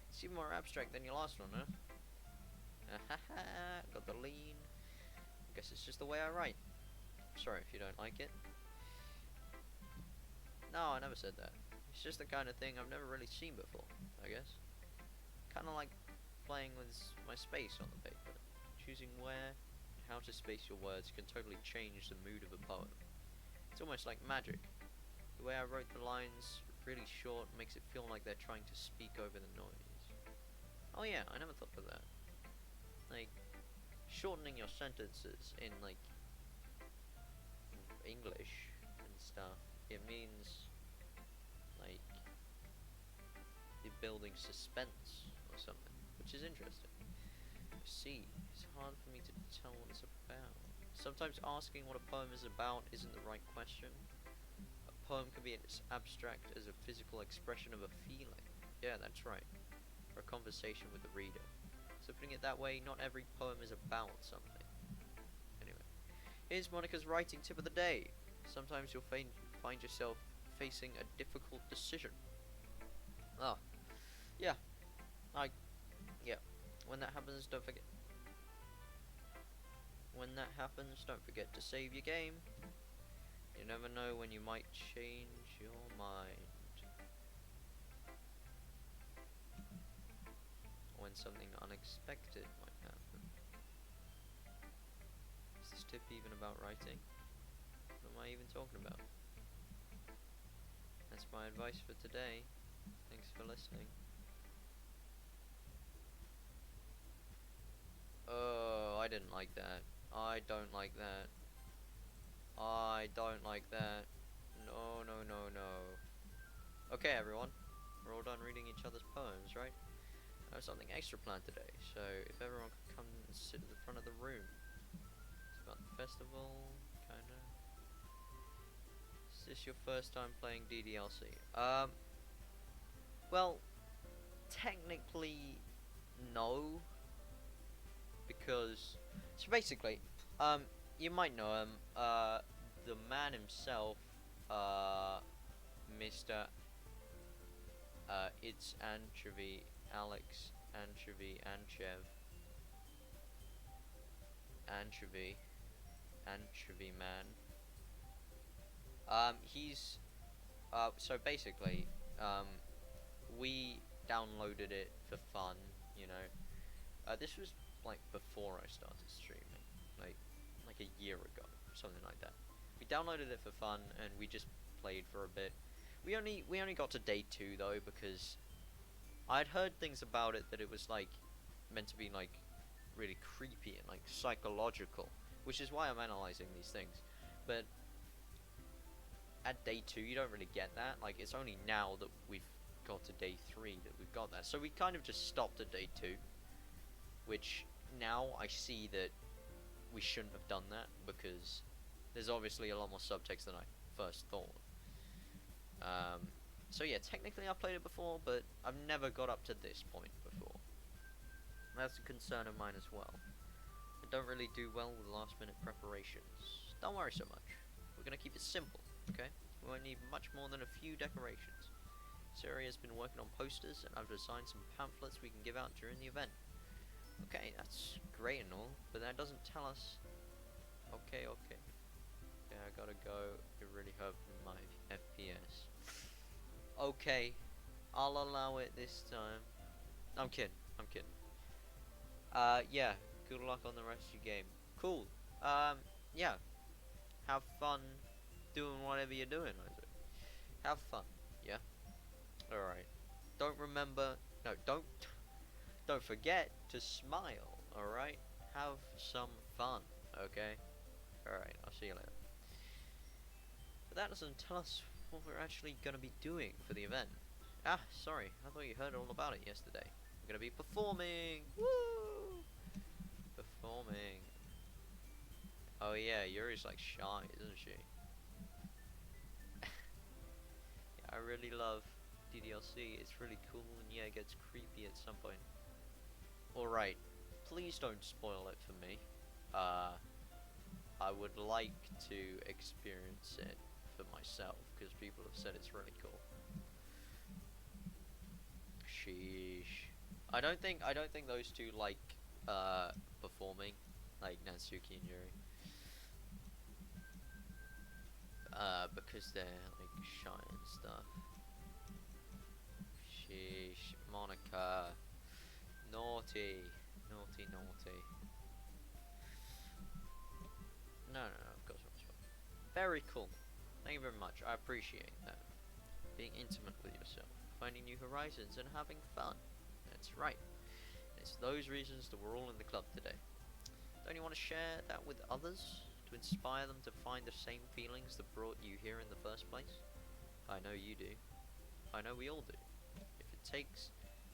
It's even more abstract than your last one, huh? Got the lean. Guess it's just the way I write. Sorry if you don't like it. No, I never said that. It's just the kind of thing I've never really seen before, I guess. Kind of like playing with my space on the paper. Choosing where and how to space your words can totally change the mood of a poem. It's almost like magic. The way I wrote the lines really short makes it feel like they're trying to speak over the noise. Oh yeah, I never thought of that. Like, shortening your sentences in, like, English and stuff, it means, like, you're building suspense or something, which is interesting. See, it's hard for me to tell what it's about. Sometimes asking what a poem is about isn't the right question. A poem can be as abstract as a physical expression of a feeling. Yeah, that's right. Or a conversation with the reader. So putting it that way, not every poem is about something. Anyway, here's Monica's writing tip of the day. Sometimes you'll find yourself facing a difficult decision. Ah, yeah. Yeah. When that happens, don't forget. When that happens, don't forget to save your game. You never know when you might change your mind. When something unexpected might happen. Is this tip even about writing? What am I even talking about? That's my advice for today. Thanks for listening. Oh, I didn't like that. I don't like that. I don't like that. No, no, no, no. Okay, everyone. We're all done reading each other's poems, right? I have something extra planned today, so if everyone could come and sit at the front of the room. It's about the festival, kinda. Is this your first time playing DDLC? Well, technically, no. Because, so basically, you might know him, the man himself, Mr. It's Anchovy, Alex Anchovy, Anchovy Man. He's, so basically, we downloaded it for fun, you know. This was like before I started streaming, like a year ago, something like that. We downloaded it for fun and we just played for a bit. We only got to day 2 though, because I'd heard things about it that it was like meant to be like really creepy and like psychological, which is why I'm analyzing these things. But at day 2 you don't really get that. Like, it's only now that we've got to day 3 that we've got that. So we kind of just stopped at day 2, which now I see that we shouldn't have done that, because there's obviously a lot more subtext than I first thought. So yeah, technically I played it before, but I've never got up to this point before. That's a concern of mine as well. I don't really do well with last minute preparations. Don't worry so much. We're gonna keep it simple, okay? We won't need much more than a few decorations. Siri has been working on posters, and I've designed some pamphlets we can give out during the event. Okay, that's great and all, but that doesn't tell us. Okay. Yeah, I gotta go. It really hurt my FPS. Okay, I'll allow it this time. I'm kidding. Yeah, good luck on the rest of your game. Cool. Yeah. Have fun doing whatever you're doing, Isaac. Have fun, yeah? Alright. Don't forget to smile, alright? Have some fun, okay? Alright, I'll see you later. But that doesn't tell us what we're actually gonna be doing for the event. Ah, sorry, I thought you heard all about it yesterday. We're gonna be performing! Woo! Performing. Oh yeah, Yuri's like shy, isn't she? Yeah, I really love DDLC, it's really cool, and yeah, it gets creepy at some point. Alright, please don't spoil it for me. I would like to experience it for myself, because people have said it's really cool. Sheesh. I don't think those two like performing, like Natsuki and Yuri. Because they're like shy and stuff. Sheesh, Monica. Naughty. No, of course not. Very cool. Thank you very much. I appreciate that. Being intimate with yourself, finding new horizons, and having fun. That's right. It's those reasons that we're all in the club today. Don't you want to share that with others? To inspire them to find the same feelings that brought you here in the first place? I know you do. I know we all do.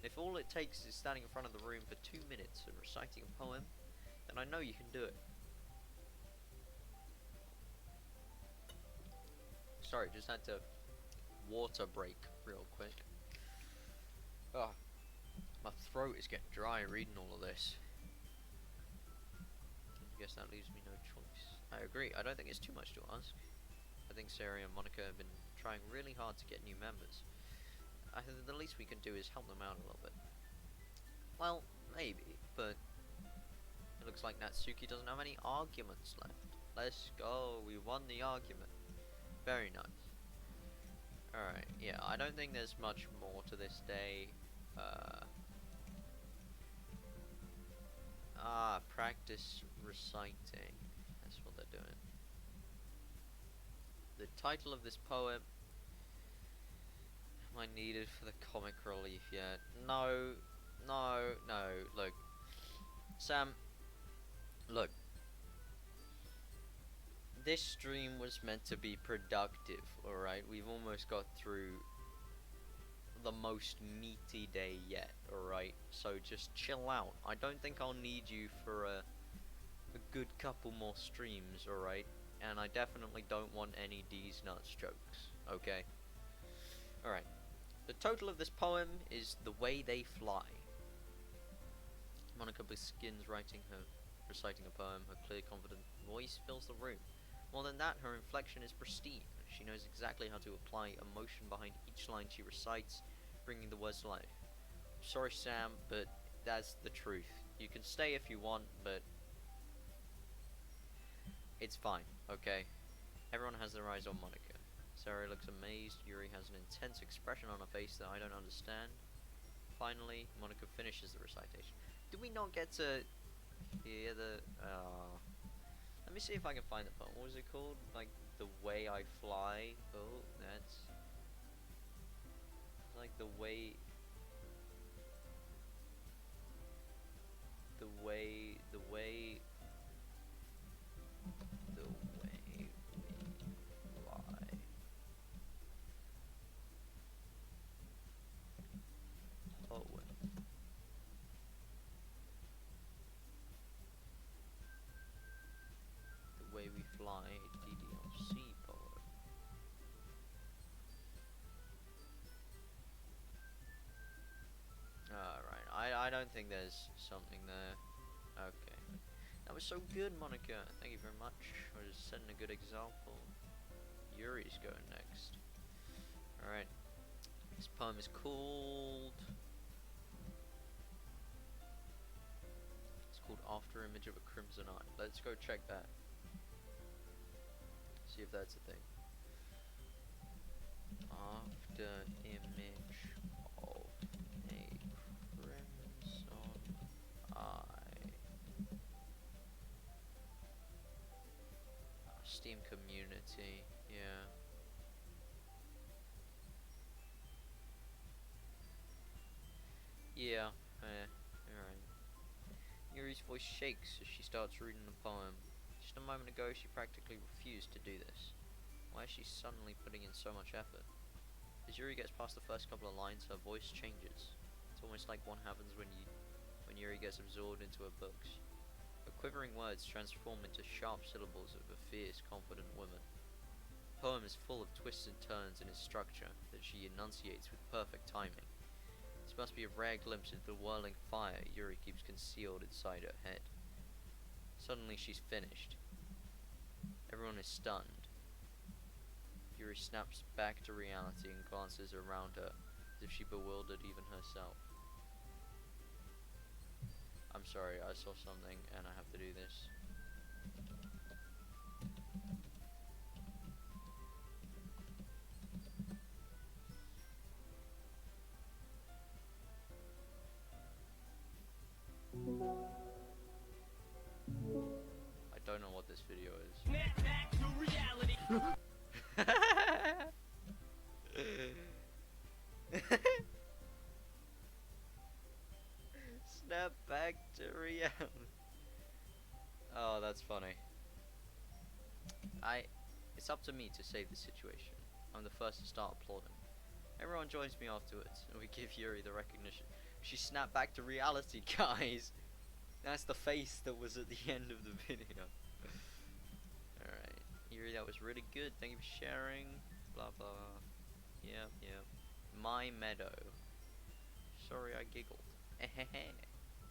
If all it takes is standing in front of the room for 2 minutes and reciting a poem, then I know you can do it. Sorry, just had to water break real quick. Oh, my throat is getting dry reading all of this. I guess that leaves me no choice. I agree, I don't think it's too much to ask. I think Sari and Monica have been trying really hard to get new members. I think the least we can do is help them out a little bit. Well, maybe, but it looks like Natsuki doesn't have any arguments left. Let's go, we won the argument. Very nice. Alright, yeah, I don't think there's much more to this day. Practice reciting. That's what they're doing. The title of this poem. Am I needed for the comic relief yet? No, no, no. Look, Sam. Look. This stream was meant to be productive, alright? We've almost got through the most meaty day yet, alright? So just chill out. I don't think I'll need you for a good couple more streams, alright? And I definitely don't want any D's nuts jokes, okay? Alright. The total of this poem is The Way They Fly. Monica begins reciting a poem. Her clear, confident voice fills the room. More than that, her inflection is pristine. She knows exactly how to apply emotion behind each line she recites, bringing the words to life. I'm sorry, Sam, but that's the truth. You can stay if you want, but it's fine, okay? Everyone has their eyes on Monica. Sari looks amazed. Yuri has an intense expression on her face that I don't understand. Finally, Monica finishes the recitation. Did we not get to hear the... Let me see if I can find the poem. What was it called? Like, The Way I Fly. Oh, that's... like the way... The way we fly. Poem. The Way We Fly, DDLC poem. Alright, I don't think there's something there. Okay. That was so good, Monica. Thank you very much for setting a good example. Yuri's going next. Alright. This poem is called... It's called After Image of a Crimson Eye. Let's go check that. See if that's a thing. After Image of a Crimson Eye. Steam community, yeah. Yeah, alright. Yuri's voice shakes as she starts reading the poem. Just a moment ago, she practically refused to do this. Why is she suddenly putting in so much effort? As Yuri gets past the first couple of lines, her voice changes. It's almost like what happens when Yuri gets absorbed into her books. Her quivering words transform into sharp syllables of a fierce, confident woman. The poem is full of twists and turns in its structure that she enunciates with perfect timing. This must be a rare glimpse into the whirling fire Yuri keeps concealed inside her head. Suddenly she's finished. Everyone is stunned. Yuri snaps back to reality and glances around her as if she bewildered even herself. I'm sorry, I saw something and I have to do this. I don't know what this video is. Snap back to reality. Snap back to reality. Oh, that's funny. It's up to me to save the situation. I'm the first to start applauding. Everyone joins me afterwards, and we give Yuri the recognition. She snapped back to reality, guys. That's the face that was at the end of the video. Alright, Yuri, that was really good. Thank you for sharing. blah blah. Yep, yep. My meadow. Sorry, I giggled.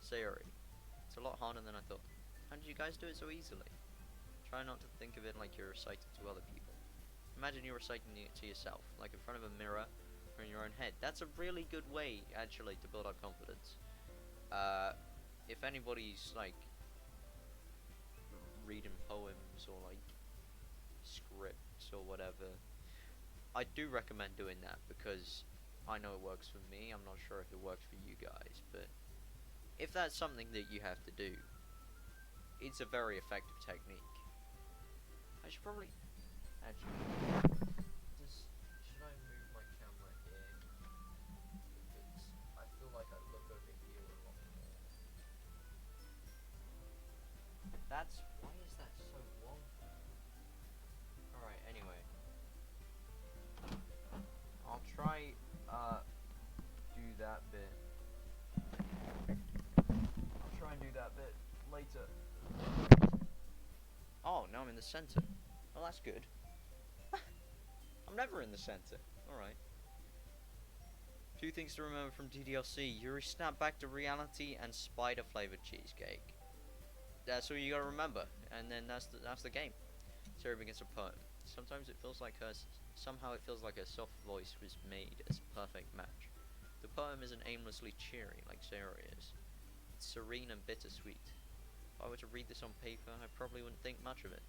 Sayori. It's a lot harder than I thought. How did you guys do it so easily? Try not to think of it like you're reciting to other people. Imagine you're reciting it to yourself, like in front of a mirror or in your own head. That's a really good way, actually, to build up confidence. If anybody's like reading poems or like scripts or whatever, I do recommend doing that because I know it works for me. I'm not sure if it works for you guys, but if that's something that you have to do, it's a very effective technique. I should probably actually. Should I move my camera here? Because I feel like I look over here a lot more. That's why is that so wonky? Alright, anyway. I'll try do that bit. I'll try and do that bit later. Oh, now I'm in the center. Well, that's good. I'm never in the center. Alright. Two things to remember from DDLC. Yuri snapped back to reality and spider flavored cheesecake. That's all you gotta remember. And then that's the game. Sayori begins a poem. Sometimes it feels like somehow it feels like her soft voice was made as a perfect match. The poem isn't aimlessly cheery like Sayori is. It's serene and bittersweet. If I were to read this on paper, I probably wouldn't think much of it.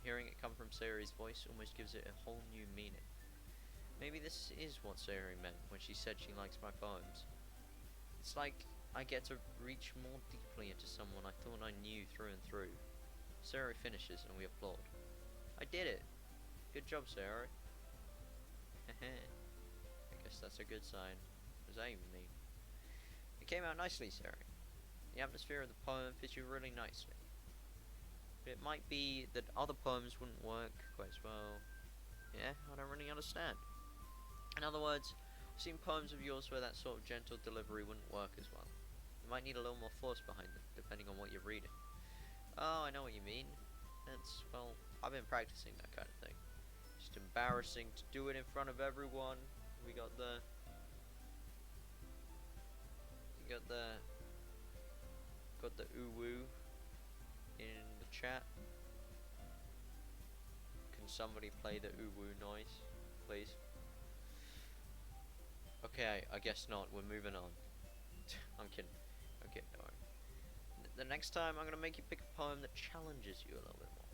Hearing it come from Sayori's voice almost gives it a whole new meaning. Maybe this is what Sayori meant when she said she likes my poems. It's like I get to reach more deeply into someone I thought I knew through and through. Sayori finishes and we applaud. I did it! Good job, Sayori. I guess that's a good sign. What does that even mean? It came out nicely, Sayori. The atmosphere of the poem fits you really nicely. But it might be that other poems wouldn't work quite as well. Yeah, I don't really understand. In other words, I've seen poems of yours where that sort of gentle delivery wouldn't work as well. You might need a little more force behind them, depending on what you're reading. Oh, I know what you mean. That's, well, I've been practicing that kind of thing. Just embarrassing to do it in front of everyone. We got the ooh-woo in the chat. Can somebody play the ooh-woo noise, please? Okay, I guess not. We're moving on. I'm kidding. Okay, don't worry. The next time I'm gonna make you pick a poem that challenges you a little bit more.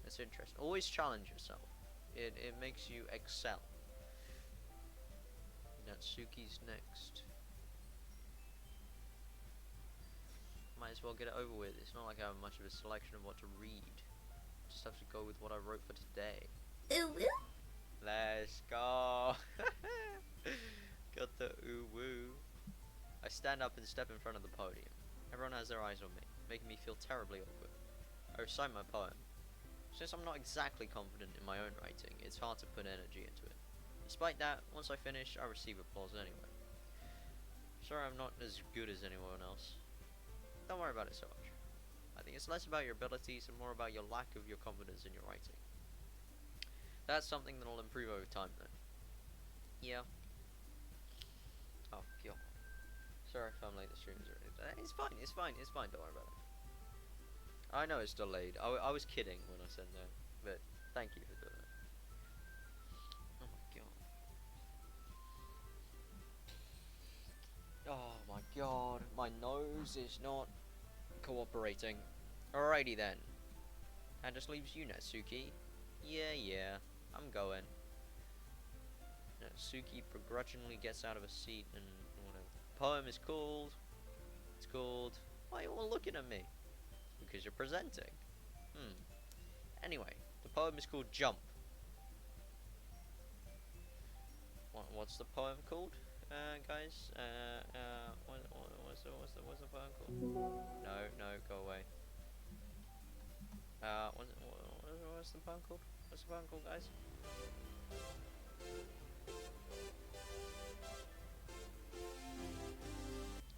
That's interesting. Always challenge yourself. It makes you excel. Natsuki's next. Might as well get it over with. It's not like I have much of a selection of what to read. Just have to go with what I wrote for today. Ooh woo. Let's go. Got the ooh woo. I stand up and step in front of the podium. Everyone has their eyes on me, making me feel terribly awkward. I recite my poem. Since I'm not exactly confident in my own writing, it's hard to put energy into it. Despite that, once I finish, I receive applause anyway. Sorry I'm not as good as anyone else. Don't worry about it so much. I think it's less about your abilities and more about your lack of your confidence in your writing. That's something that'll improve over time though. Yeah. Oh god. Sorry if I'm late, the stream is already. It's fine, don't worry about it. I know it's delayed. I was kidding when I said that, but thank you for doing it. Oh my god. Oh my god, my nose is not cooperating. Alrighty then. That just leaves you, Natsuki. Yeah, I'm going. Natsuki begrudgingly gets out of a seat and whatever. The poem is called. It's called. Why are you all looking at me? Because you're presenting. Anyway, the poem is called Jump. What's the poem called, guys? What's the poem called? No, go away. What's the poem called? What's the poem called, guys?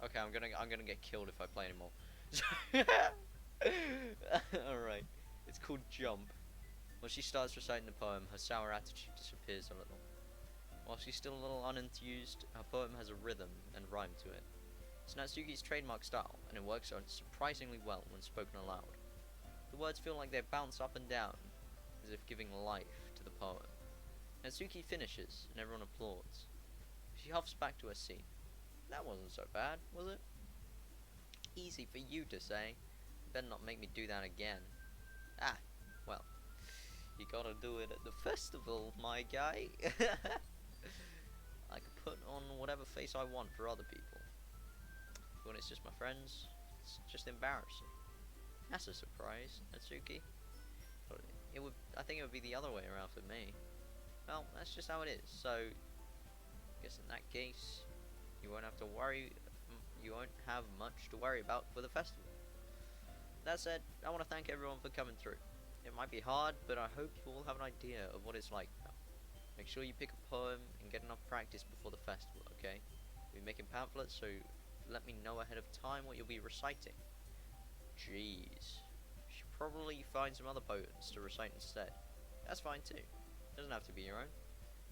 Okay, I'm gonna get killed if I play anymore. Alright. It's called Jump. When she starts reciting the poem, her sour attitude disappears a little. While she's still a little unenthused, her poem has a rhythm and rhyme to it. It's Natsuki's trademark style, and it works out surprisingly well when spoken aloud. The words feel like they bounce up and down, as if giving life to the poem. Natsuki finishes, and everyone applauds. She huffs back to her seat. That wasn't so bad, was it? Easy for you to say. Better not make me do that again. Ah, well, you gotta do it at the festival, my guy. I can put on whatever face I want for other people. When it's just my friends, it's just embarrassing. That's a surprise, Natsuki. But I think it would be the other way around for me. Well, that's just how it is. So, I guess in that case, you won't have to worry. You won't have much to worry about for the festival. That said, I want to thank everyone for coming through. It might be hard, but I hope you all have an idea of what it's like now. Make sure you pick a poem and get enough practice before the festival, okay? We'll be making pamphlets, so let me know ahead of time what you'll be reciting. Jeez. You should probably find some other poems to recite instead. That's fine too. Doesn't have to be your own.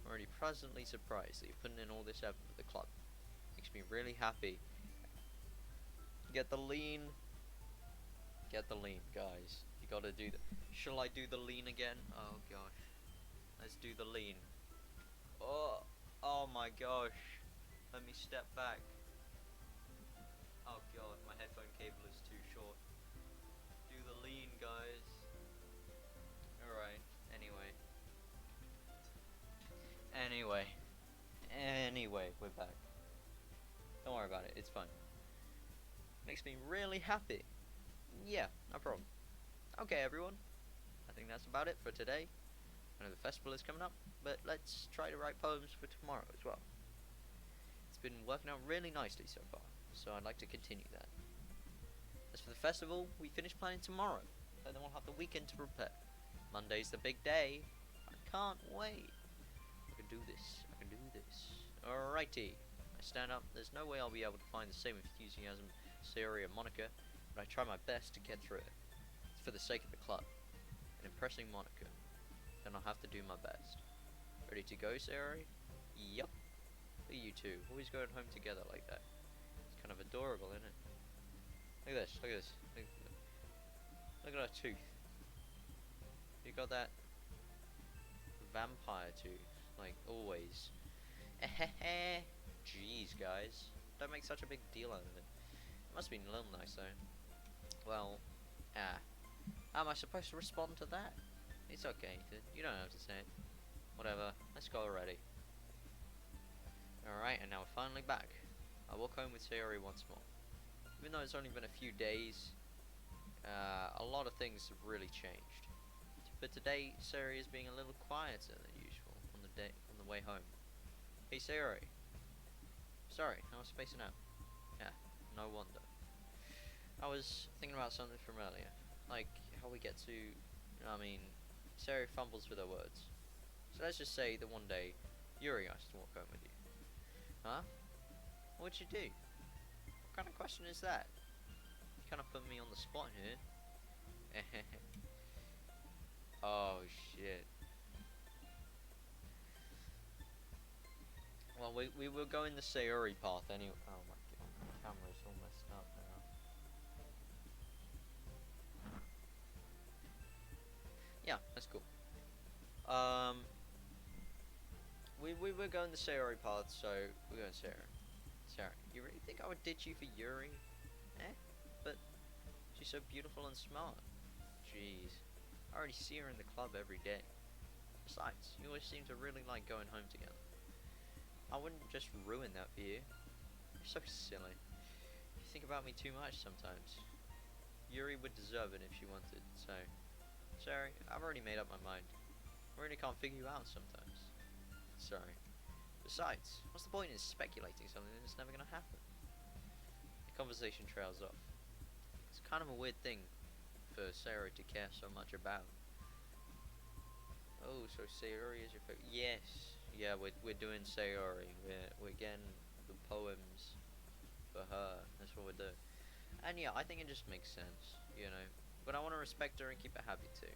I'm already pleasantly surprised that you're putting in all this effort for the club. Makes me really happy. Get the lean. Get the lean, guys. You gotta do the... Shall I do the lean again? Oh gosh. Let's do the lean. Oh my gosh. Let me step back. Oh god, my headphone cable is too short. Do the lean, guys. Alright, Anyway, we're back. Don't worry about it, it's fine. Makes me really happy. Yeah, no problem. Okay, everyone. I think that's about it for today. I know the festival is coming up, but let's try to write poems for tomorrow as well. It's been working out really nicely so far, so I'd like to continue that. As for the festival, we finish planning tomorrow, and then we'll have the weekend to prepare. Monday's the big day. I can't wait. I can do this. I can do this. Alrighty. I stand up. There's no way I'll be able to find the same enthusiasm as Sayori and Monika, but I try my best to get through it. It's for the sake of the club. And impressing Monika. Then I'll have to do my best. Ready to go, Sayori? Yup. Look at you two, always going home together like that. It's kind of adorable, isn't it? Look at this, look at this. Look at her tooth. You got that vampire tooth, like always. Jeez, guys. Don't make such a big deal out of it. It must have been a little nice, though. Well, how am I supposed to respond to that? It's okay, Ethan. You don't have to say it. Whatever. Let's go already. Alright, and now we're finally back. I walk home with Sayori once more. Even though it's only been a few days, a lot of things have really changed. But today, Sayori is being a little quieter than usual on the way home. Hey, Sayori. Sorry, I was spacing out. Yeah, no wonder. I was thinking about something from earlier, like how we get to, Sayori fumbles with her words. So let's just say that one day, Yuri asked to walk home with you. Huh? What'd you do? What kind of question is that? You kind of put me on the spot here. Oh shit. Well, we will go in the Sayori path anyway. Oh my god, my camera's all messed up now. Yeah, that's cool. We were going the Sayori path, so we're going Sayori. Sayori, you really think I would ditch you for Yuri? But she's so beautiful and smart. Jeez, I already see her in the club every day. Besides, you always seem to really like going home together. I wouldn't just ruin that for you. You're so silly. You think about me too much sometimes. Yuri would deserve it if she wanted, so... Sorry, I've already made up my mind. I really can't figure you out sometimes. Sorry. Besides, what's the point in speculating something that's never gonna happen? The conversation trails off. It's kind of a weird thing for Sayori to care so much about. Oh, so Sayori is your favorite? Yes. Yeah, we're doing Sayori. We're getting the poems for her. That's what we're doing. And yeah, I think it just makes sense, you know. But I want to respect her and keep her happy too.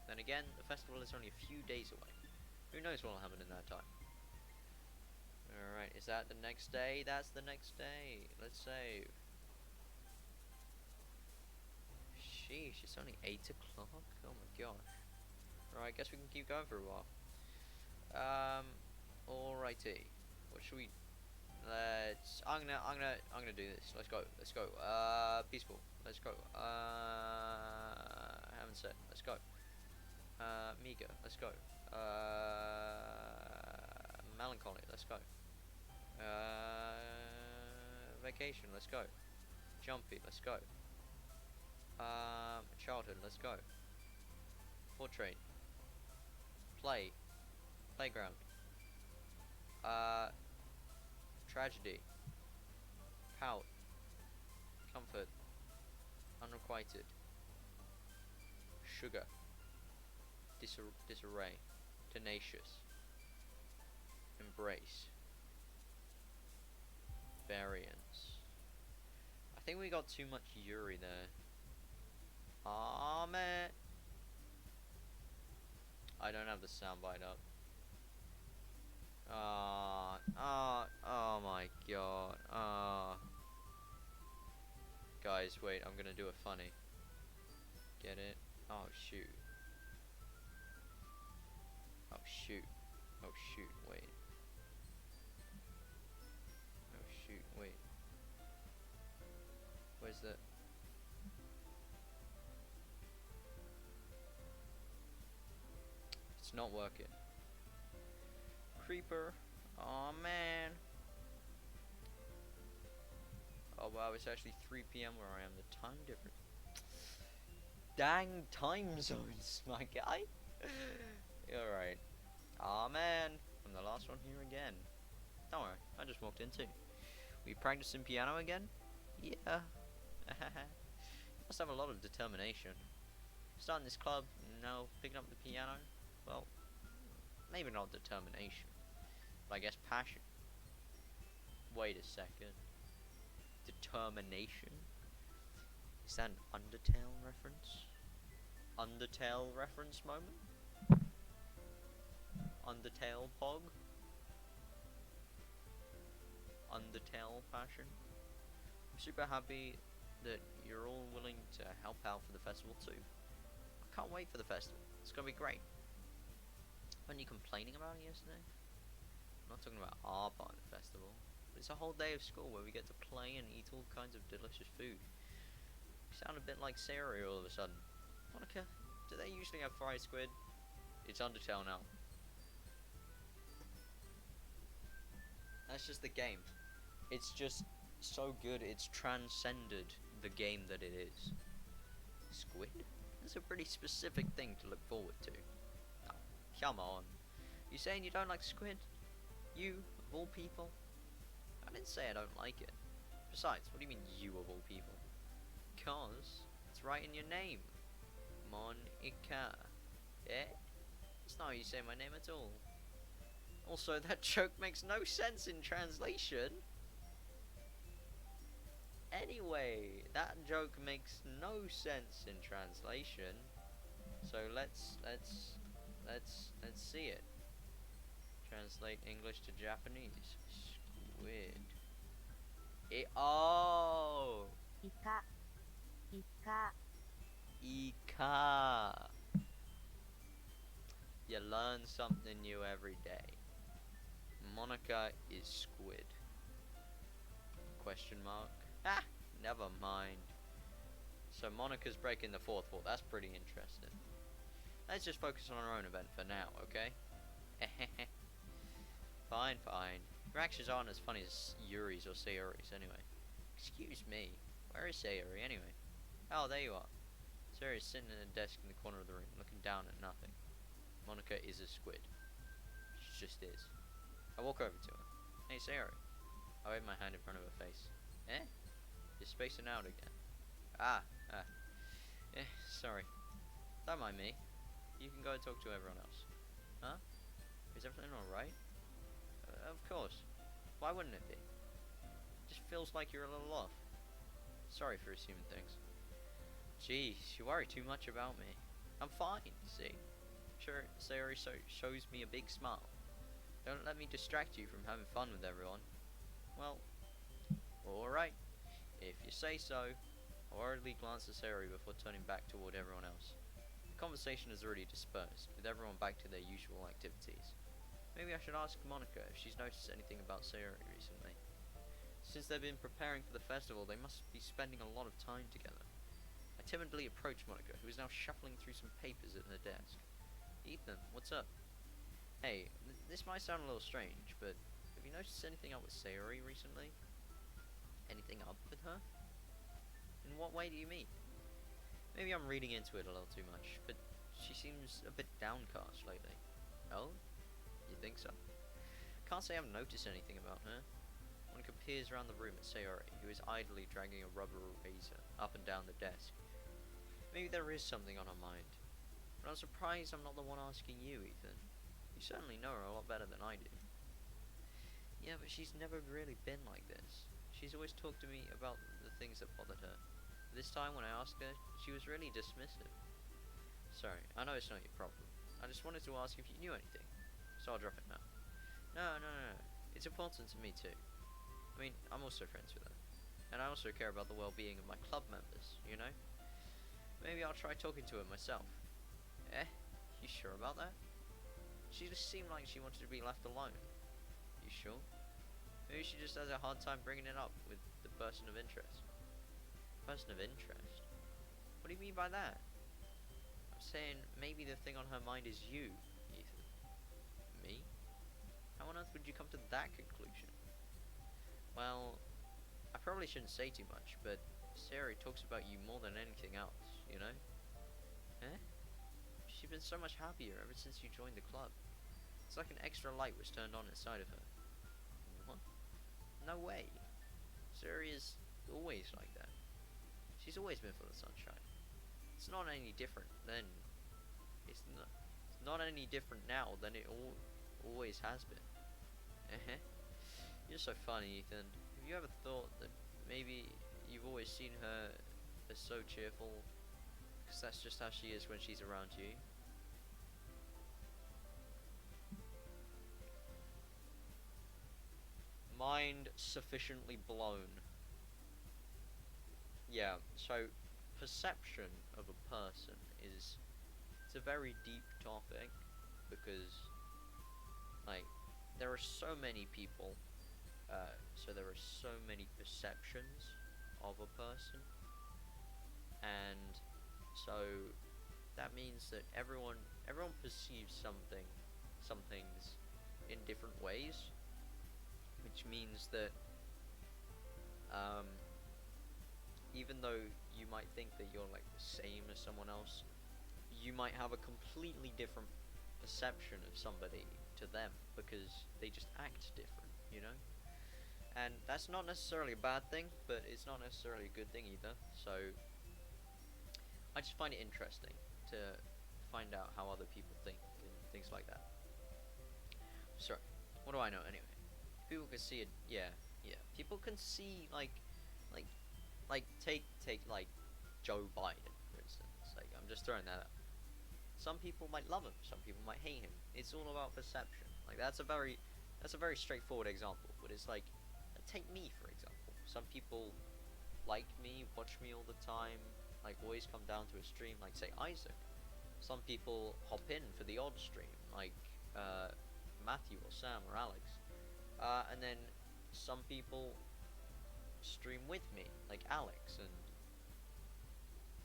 Then again, the festival is only a few days away. Who knows what will happen in that time? Alright, is that the next day? That's the next day. Let's save. Sheesh, it's only 8 o'clock? Oh my gosh. Right, I guess we can keep going for a while. Alrighty. What should we... I'm gonna do this. Let's go. Peaceful. Let's go. Haven't said. Let's go. Meager. Let's go. Melancholy. Let's go. Vacation. Let's go. Jumpy. Let's go. Childhood. Let's go. Portrait. Play. Playground. Tragedy. Pout. Comfort. Unrequited. Sugar. Disarray. Tenacious. Embrace. Variance. I think we got too much Yuri there. Aw, man. I don't have the soundbite up. Oh my god. Guys, wait, I'm gonna do a funny. Get it? Oh shoot. Oh shoot. Oh shoot, wait. Oh shoot, wait. Where's the... It's not working. Creeper. Oh man. Oh wow, it's actually 3 p.m. where I am. The time difference. Dang time zones, my guy. Alright. Oh man. I'm the last one here again. Don't worry, I just walked in too. We practicing piano again? Yeah. Must have a lot of determination. Starting this club, now picking up the piano. Well, maybe not determination, but I guess passion. Wait a second. Determination? Is that an Undertale reference? Undertale reference moment? Undertale pog? Undertale passion? I'm super happy that you're all willing to help out for the festival too. I can't wait for the festival. It's gonna be great. Weren't you complaining about it yesterday? I'm not talking about our part of the festival. But it's a whole day of school where we get to play and eat all kinds of delicious food. You sound a bit like Sayori all of a sudden. Monica, do they usually have fried squid? It's Undertale now. That's just the game. It's just so good, it's transcended the game that it is. Squid? That's a pretty specific thing to look forward to. Oh, come on. You saying you don't like squid? You, of all people? I didn't say I don't like it. Besides, what do you mean you of all people? Cause it's right in your name. Monica. Yeah? It's not how you say my name at all. Also, that joke makes no sense in translation. Anyway, that joke makes no sense in translation. So let's see it. Translate English to Japanese. Squid. Oh. Ika. Ika. Ika. You learn something new every day. Monica is squid. Question mark. Ah, never mind. So Monica's breaking the fourth wall. That's pretty interesting. Let's just focus on our own event for now, okay? Fine, fine. Your actions aren't as funny as Yuri's or Sayori's anyway. Excuse me. Where is Sayori anyway? Oh, there you are. Sayori's sitting at a desk in the corner of the room, looking down at nothing. Monica is a squid. She just is. I walk over to her. Hey, Sayori. I wave my hand in front of her face. Eh? You're spacing out again. Sorry. Don't mind me. You can go and talk to everyone else. Huh? Is everything alright? Of course. Why wouldn't it be? Just feels like you're a little off. Sorry for assuming things. Jeez, you worry too much about me. I'm fine, see? Sure, Sayori shows me a big smile. Don't let me distract you from having fun with everyone. Well, alright. If you say so. I hurriedly glanced at Sayori before turning back toward everyone else. The conversation has already dispersed, with everyone back to their usual activities. Maybe I should ask Monika if she's noticed anything about Sayori recently. Since they've been preparing for the festival, they must be spending a lot of time together. I timidly approached Monika, who is now shuffling through some papers at her desk. Ethan, what's up? Hey, this might sound a little strange, but have you noticed anything up with Sayori recently? Anything up with her? In what way do you mean? Maybe I'm reading into it a little too much, but she seems a bit downcast lately. Oh? You think so? Can't say I've noticed anything about her. Monika peers around the room at Sayori, who is idly dragging a rubber razor up and down the desk. Maybe there is something on her mind. But I'm surprised I'm not the one asking you, Ethan. You certainly know her a lot better than I do. Yeah, but she's never really been like this. She's always talked to me about the things that bothered her. This time when I asked her, she was really dismissive. Sorry, I know it's not your problem. I just wanted to ask if you knew anything. So I'll drop it now. No. It's important to me too. I mean, I'm also friends with her. And I also care about the well-being of my club members, you know? Maybe I'll try talking to her myself. You sure about that? She just seemed like she wanted to be left alone. You sure? Maybe she just has a hard time bringing it up with the person of interest. Person of interest? What do you mean by that? I'm saying maybe the thing on her mind is you, Ethan. Me? How on earth would you come to that conclusion? Well, I probably shouldn't say too much, but Sayori talks about you more than anything else, you know? Eh? She's been so much happier ever since you joined the club. It's like an extra light was turned on inside of her. What? No way. Sayori is always like that. She's always been full of sunshine. It's not any different then. It's not any different now than it always has been. You're so funny, Ethan. Have you ever thought that maybe you've always seen her as so cheerful? Because that's just how she is when she's around you. Mind sufficiently blown. Yeah, so perception of a person it's a very deep topic because like there are so many people, so there are so many perceptions of a person, and so that means that everyone perceives some things in different ways, which means that even though you might think that you're like the same as someone else, you might have a completely different perception of somebody to them because they just act different, you know? And that's not necessarily a bad thing, but it's not necessarily a good thing either. So I just find it interesting to find out how other people think and things like that. So what do I know anyway? People can see it. Yeah. People can see like take like Joe Biden for instance. Like I'm just throwing that out. Some people might love him. Some people might hate him. It's all about perception. Like that's a very straightforward example. But it's like take me for example. Some people like me, watch me all the time, like always come down to a stream. Like say Isaac. Some people hop in for the odd stream, like Matthew or Sam or Alex. And then some people stream with me, like Alex and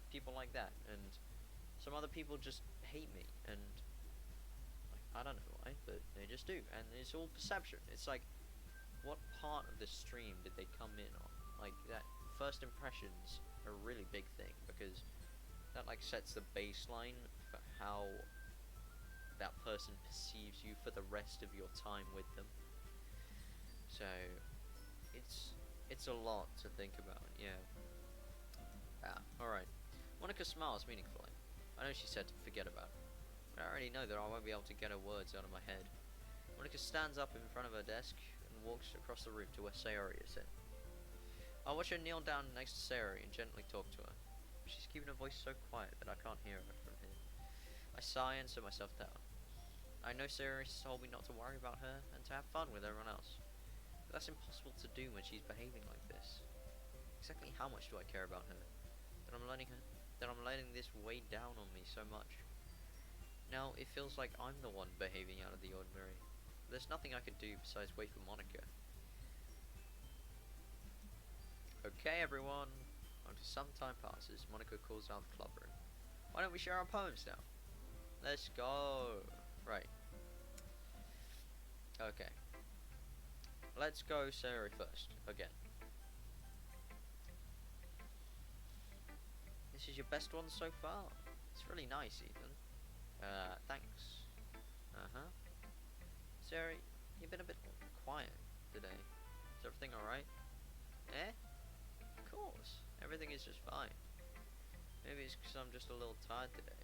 people like that, and some other people just hate me, and like, I don't know why, but they just do, and it's all perception. It's like, what part of the stream did they come in on? Like that first impressions are a really big thing because that like sets the baseline for how that person perceives you for the rest of your time with them. So it's a lot to think about, yeah. Alright. Monika smiles meaningfully. I know she said to forget about it, but I already know that I won't be able to get her words out of my head. Monika stands up in front of her desk and walks across the room to where Sayori is sitting. I watch her kneel down next to Sayori and gently talk to her. She's keeping her voice so quiet that I can't hear her from here. I sigh and sit myself down. I know Sirius told me not to worry about her and to have fun with everyone else. But that's impossible to do when she's behaving like this. Exactly how much do I care about her? That I'm letting this weigh down on me so much. Now it feels like I'm the one behaving out of the ordinary. There's nothing I could do besides wait for Monica. Okay everyone. Until some time passes, Monica calls out the club room. Why don't we share our poems now? Let's go. Right. Okay. Let's go Sari first. Again. This is your best one so far. It's really nice, Ethan. Thanks. Uh-huh. Sari, you've been a bit quiet today. Is everything alright? Eh? Of course. Everything is just fine. Maybe it's because I'm just a little tired today.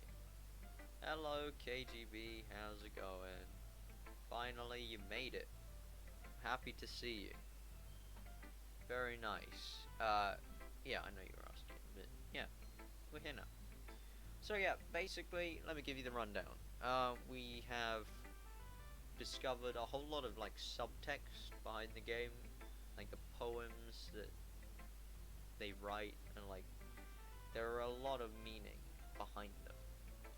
Hello, KGB. How's it going? Finally, you made it. Happy to see you. Very nice. Yeah, I know you were asking, but yeah, we're here now. So yeah, basically, let me give you the rundown. We have discovered a whole lot of like subtext behind the game, like the poems that they write, and like there are a lot of meaning behind them,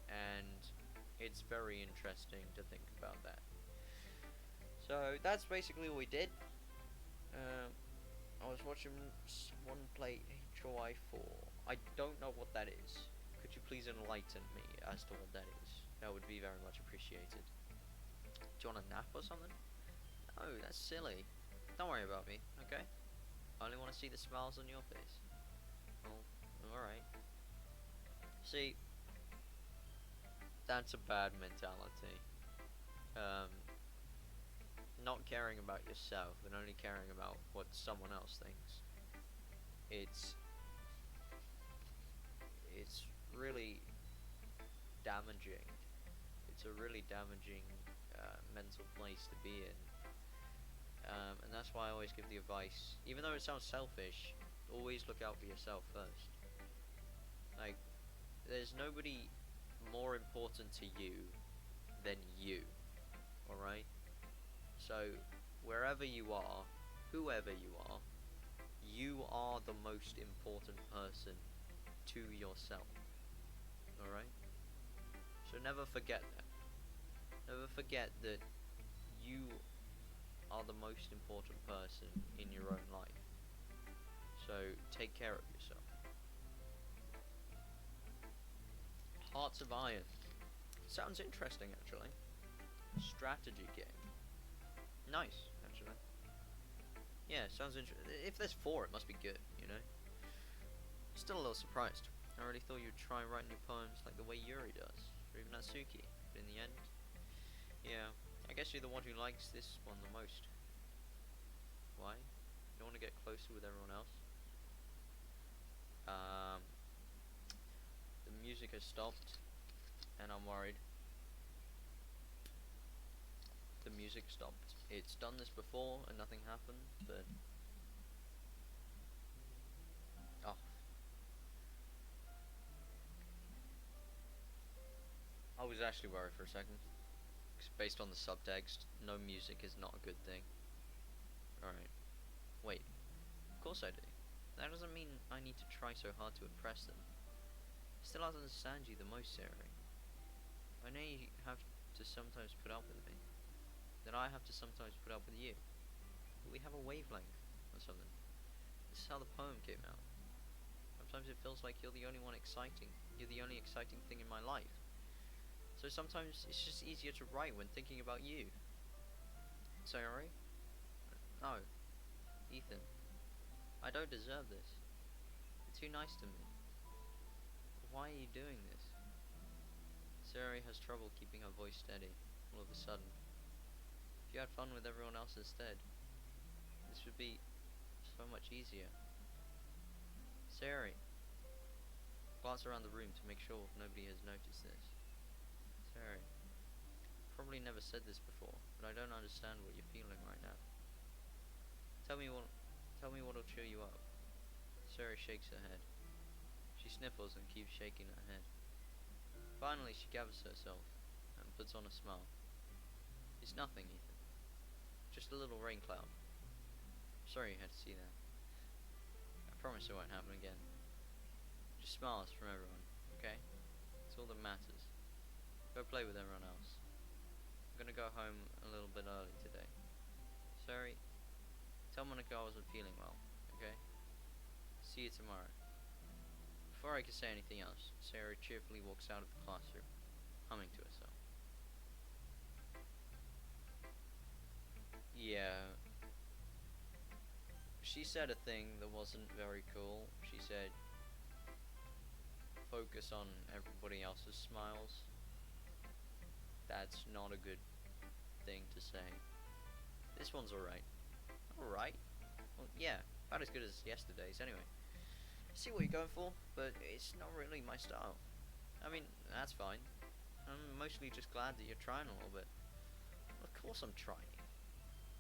and it's very interesting to think about that. So that's basically what we did. I was watching someone play HOI 4. I don't know what that is. Could you please enlighten me as to what that is? That would be very much appreciated. Do you want a nap or something? No, that's silly. Don't worry about me, okay? I only want to see the smiles on your face. Oh, alright. See, that's a bad mentality. Not caring about yourself and only caring about what someone else thinks. It's really damaging. It's a really damaging mental place to be in. And that's why I always give the advice, even though it sounds selfish, always look out for yourself first. Like, there's nobody more important to you than you, alright? So, wherever you are, whoever you are the most important person to yourself, alright? So never forget that. Never forget that you are the most important person in your own life. So take care of yourself. Hearts of Iron. Sounds interesting, actually. Strategy game. Nice, actually. Yeah, sounds interesting. If there's 4, it must be good, you know? Still a little surprised. I really thought you'd try writing your poems like the way Yuri does, or even Natsuki. But in the end, yeah, I guess you're the one who likes this one the most. Why? You want to get closer with everyone else? The music has stopped, and I'm worried. The music stopped. It's done this before, and nothing happened, but... Oh. I was actually worried for a second. 'Cause based on the subtext, no music is not a good thing. Alright. Wait. Of course I do. That doesn't mean I need to try so hard to impress them. I still don't understand you the most, Sari. I know you have to sometimes put up with me. That I have to sometimes put up with you. But we have a wavelength or something. This is how the poem came out. Sometimes it feels like you're the only one exciting. You're the only exciting thing in my life. So sometimes it's just easier to write when thinking about you. Sorry? No. Ethan. I don't deserve this. You're too nice to me. Why are you doing this? Sari has trouble keeping her voice steady, all of a sudden. If you had fun with everyone else instead, this would be so much easier. Sari. Glance around the room to make sure nobody has noticed this. Sari. Probably never said this before, but I don't understand what you're feeling right now. Tell me what'll cheer you up. Sari shakes her head. She sniffles and keeps shaking her head. Finally, she gathers herself and puts on a smile. It's nothing, Ethan. Just a little rain cloud. Sorry you had to see that. I promise it won't happen again. Just smiles from everyone, okay? It's all that matters. Go play with everyone else. I'm gonna go home a little bit early today. Sorry. Tell Monica I wasn't feeling well, okay? See you tomorrow. Before I can say anything else, Sarah cheerfully walks out of the classroom, humming to herself. Yeah. She said a thing that wasn't very cool. She said, focus on everybody else's smiles. That's not a good thing to say. This one's alright. Alright? Well, yeah, about as good as yesterday's anyway. I see what you're going for, but it's not really my style. I mean, that's fine. I'm mostly just glad that you're trying a little bit. Of course I'm trying.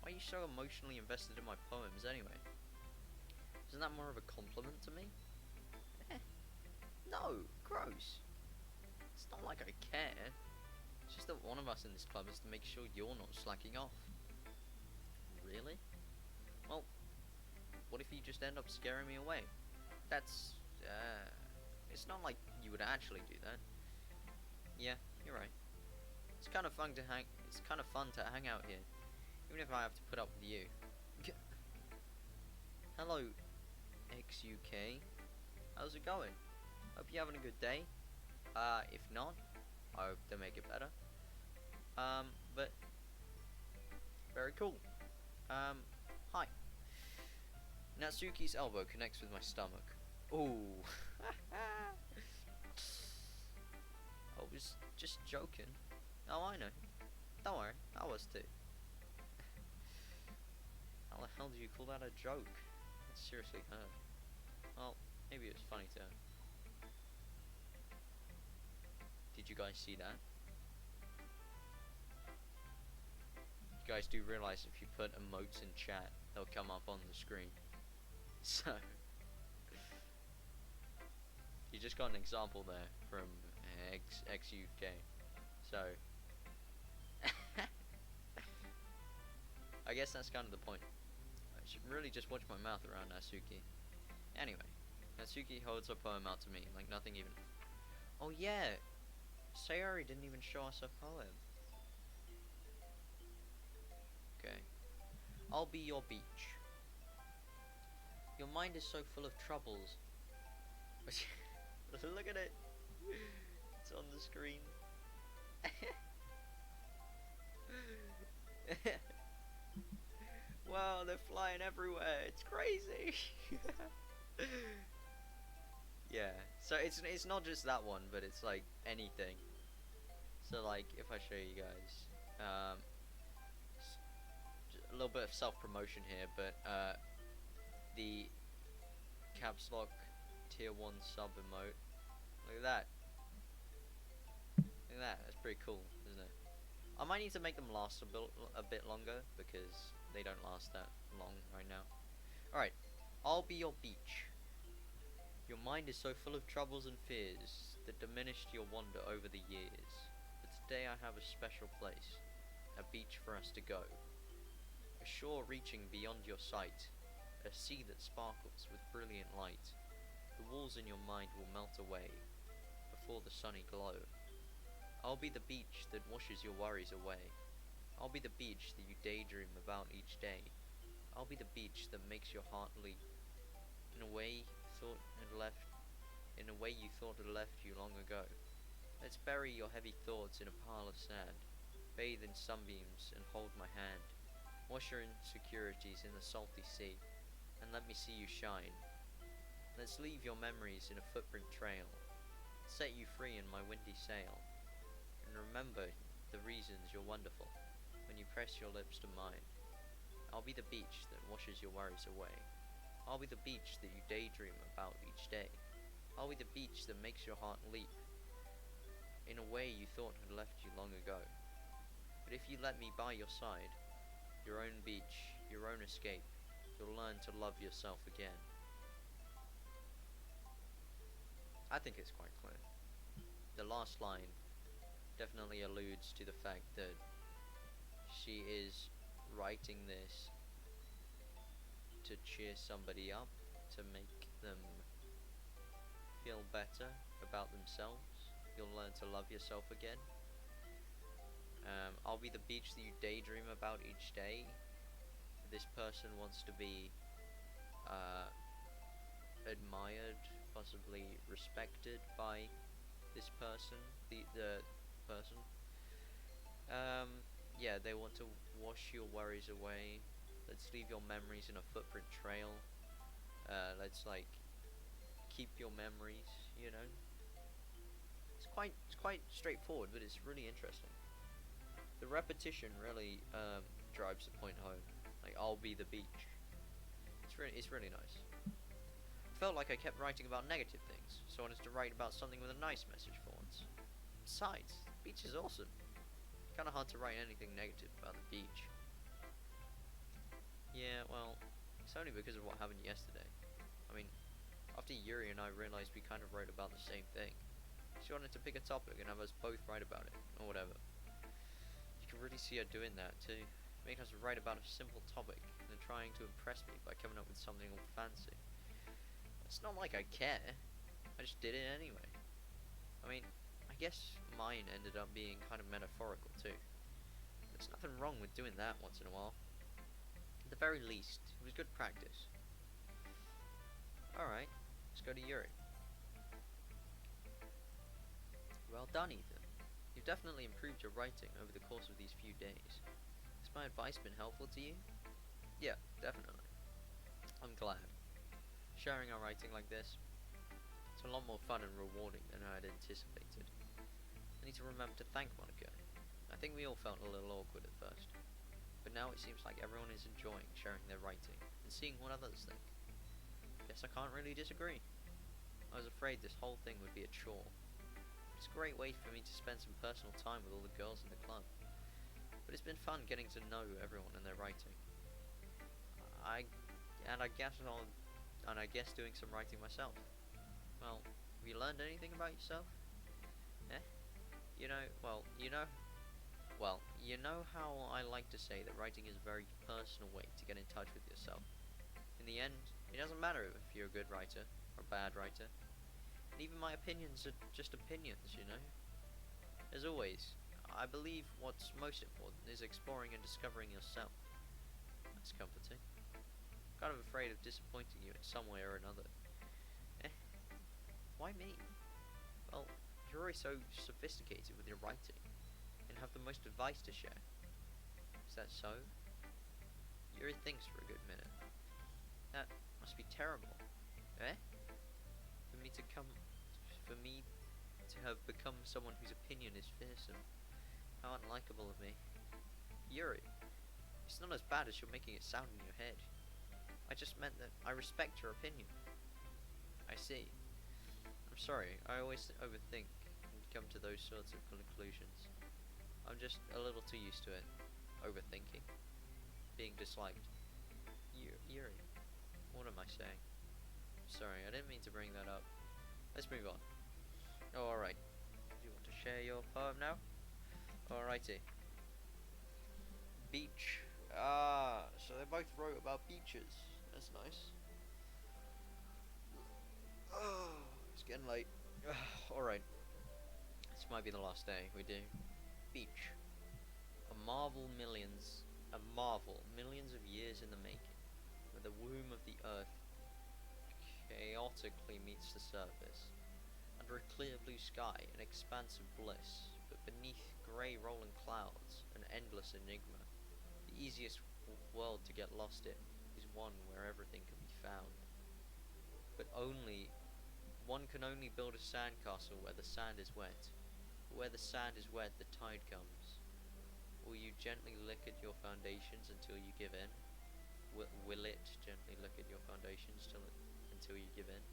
Why are you so emotionally invested in my poems anyway? Isn't that more of a compliment to me? No, gross. It's not like I care. It's just that one of us in this club is to make sure you're not slacking off. Really? Well, what if you just end up scaring me away? That's, it's not like you would actually do that. Yeah, you're right. It's kind of fun to hang out here, even if I have to put up with you. Hello, XUK. How's it going? Hope you're having a good day. If not, I hope they make it better. But very cool. Hi. Natsuki's elbow connects with my stomach. Ooh. I was just joking. Oh, I know. Don't worry, I was too. How the hell do you call that a joke? It seriously hurt. Well, maybe it was funny to her. Did you guys see that? You guys do realize if you put emotes in chat, they'll come up on the screen. So, you just got an example there from XUK. So, I guess that's kind of the point. I should really just watch my mouth around Natsuki. Anyway, Natsuki holds her poem out to me like nothing even. Oh yeah, Sayori didn't even show us her poem. Okay. I'll be your beach. Your mind is so full of troubles. Look at it. It's on the screen. Wow, they're flying everywhere. It's crazy. Yeah. So it's not just that one, but it's like anything. So like if I show you guys, a little bit of self-promotion here, but the caps lock tier 1 sub emote. Look at that. Look at that. That's pretty cool, isn't it? I might need to make them last a bit longer because they don't last that long right now. Alright. I'll be your beach. Your mind is so full of troubles and fears that diminished your wonder over the years. But today I have a special place. A beach for us to go. A shore reaching beyond your sight. A sea that sparkles with brilliant light. The walls in your mind will melt away before the sunny glow. I'll be the beach that washes your worries away. I'll be the beach that you daydream about each day. I'll be the beach that makes your heart leap. In a way you thought had left you long ago. Let's bury your heavy thoughts in a pile of sand. Bathe in sunbeams and hold my hand. Wash your insecurities in the salty sea, and let me see you shine. Let's leave your memories in a footprint trail. Set you free in my windy sail. And remember the reasons you're wonderful when you press your lips to mine. I'll be the beach that washes your worries away. I'll be the beach that you daydream about each day. I'll be the beach that makes your heart leap in a way you thought had left you long ago. But if you let me by your side, your own beach, your own escape, you'll learn to love yourself again. I think it's quite clear. the last line definitely alludes to the fact that she is writing this to cheer somebody up, to make them feel better about themselves. You'll learn to love yourself again. I'll be the beach that you daydream about each day. This person wants to be admired, possibly respected by this person, the person. Yeah, they want to wash your worries away. Let's leave your memories in a footprint trail. Let's like keep your memories, you know. It's quite straightforward, but it's really interesting. The repetition really drives the point home. Like, I'll be the beach. It's really nice. Felt like I kept writing about negative things, so I wanted to write about something with a nice message for once. Besides, the beach is awesome. Kinda hard to write anything negative about the beach. Yeah, well, it's only because of what happened yesterday. I mean, after Yuri and I realized we kind of wrote about the same thing. She wanted to pick a topic and have us both write about it, or whatever. You can really see her doing that too, making us write about a simple topic and then trying to impress me by coming up with something all fancy. It's not like I care, I just did it anyway. I mean, I guess mine ended up being kind of metaphorical too. There's nothing wrong with doing that once in a while. At the very least, it was good practice. Alright, let's go to Yuri. Well done, Ethan. You've definitely improved your writing over the course of these few days. Has my advice been helpful to you? Yeah, definitely. I'm glad. Sharing our writing like this, it's a lot more fun and rewarding than I had anticipated. I need to remember to thank Monica. I think we all felt a little awkward at first, but now it seems like everyone is enjoying sharing their writing and seeing what others think. Guess I can't really disagree. I was afraid this whole thing would be a chore. It's a great way for me to spend some personal time with all the girls in the club, but it's been fun getting to know everyone and their writing. I guess doing some writing myself. Well, have you learned anything about yourself? Eh? You know, you know how I like to say that writing is a very personal way to get in touch with yourself. In the end, it doesn't matter if you're a good writer or a bad writer. And even my opinions are just opinions, you know? As always, I believe what's most important is exploring and discovering yourself. That's comforting. Kind of afraid of disappointing you in some way or another. Eh? Why me? Well, you're always so sophisticated with your writing, and have the most advice to share. Is that so? Yuri thinks for a good minute. That must be terrible. Eh? For me to have become someone whose opinion is fearsome. How unlikable of me. Yuri, it's not as bad as you're making it sound in your head. I just meant that I respect your opinion. I see. I'm sorry, I always overthink and come to those sorts of conclusions. I'm just a little too used to it. Overthinking. Being disliked. Yuri, what am I saying? Sorry, I didn't mean to bring that up. Let's move on. Oh, alright. Do you want to share your poem now? Alrighty. Beach. Ah, so they both wrote about beaches. That's nice. Oh, it's getting late. Alright. This might be the last day we do. Beach. A marvel millions of years in the making, where the womb of the earth chaotically meets the surface. Under a clear blue sky, an expanse of bliss, but beneath grey rolling clouds, an endless enigma. The easiest world to get lost in is one where everything can be found. But one can only build a sandcastle where the sand is wet. But where the sand is wet, the tide comes. Will you gently lick at your foundations until you give in? Will it gently lick at your foundations until you give in?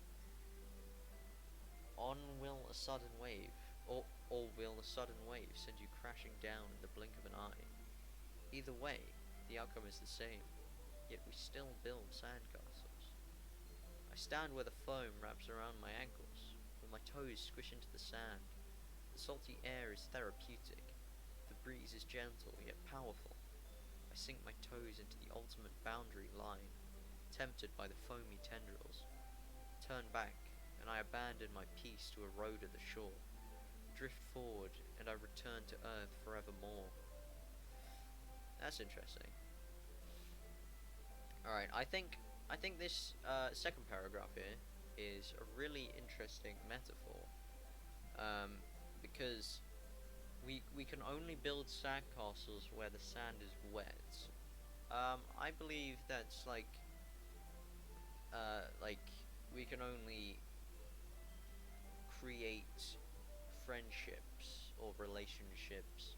On will a sudden wave, or will a sudden wave send you crashing down in the blink of an eye? Either way, the outcome is the same, yet we still build sandcastles. I stand where the foam wraps around my ankles, with my toes squish into the sand. The salty air is therapeutic. The breeze is gentle yet powerful. I sink my toes into the ultimate boundary line, tempted by the foamy tendrils. Turn back, and I abandon my peace to erode at the shore. Drift forward, and I return to earth forevermore. That's interesting. Alright, I think this second paragraph here is a really interesting metaphor. Because we can only build sandcastles where the sand is wet. I believe that's like we can only create friendships or relationships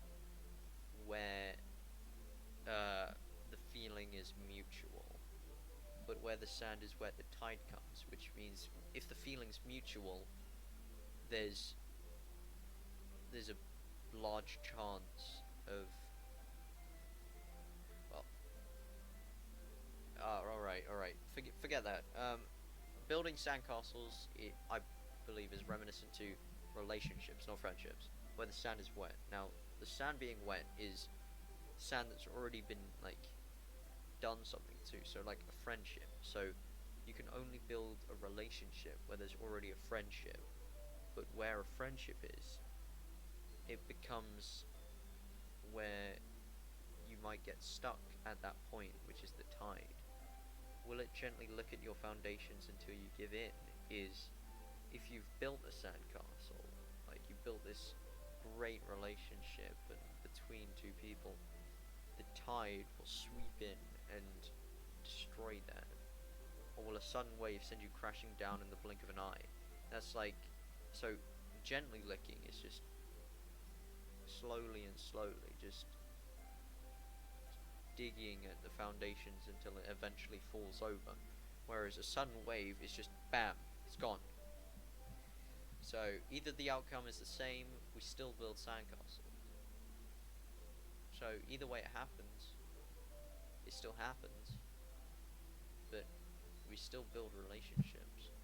where the feeling is mutual, but where the sand is wet, the tide comes, which means if the feeling's mutual, there's a large chance of, well, alright, forget that. Building sandcastles, I believe, is reminiscent to relationships, not friendships, where the sand is wet. Now, the sand being wet is sand that's already been, like, done something to, so like a friendship. So you can only build a relationship where there's already a friendship, but where a friendship is, it becomes where you might get stuck at that point, which is the tide. Will it gently look at your foundations until you give in? Is if you've built a sandcastle, like you built this great relationship and between two people, the tide will sweep in and destroy that. Or will a sudden wave send you crashing down in the blink of an eye? That's like, so gently licking is just slowly and slowly, just digging at the foundations until it eventually falls over. Whereas a sudden wave is just bam, it's gone. So either the outcome is the same, we still build sandcastles. So either way it happens, it still happens, but we still build relationships.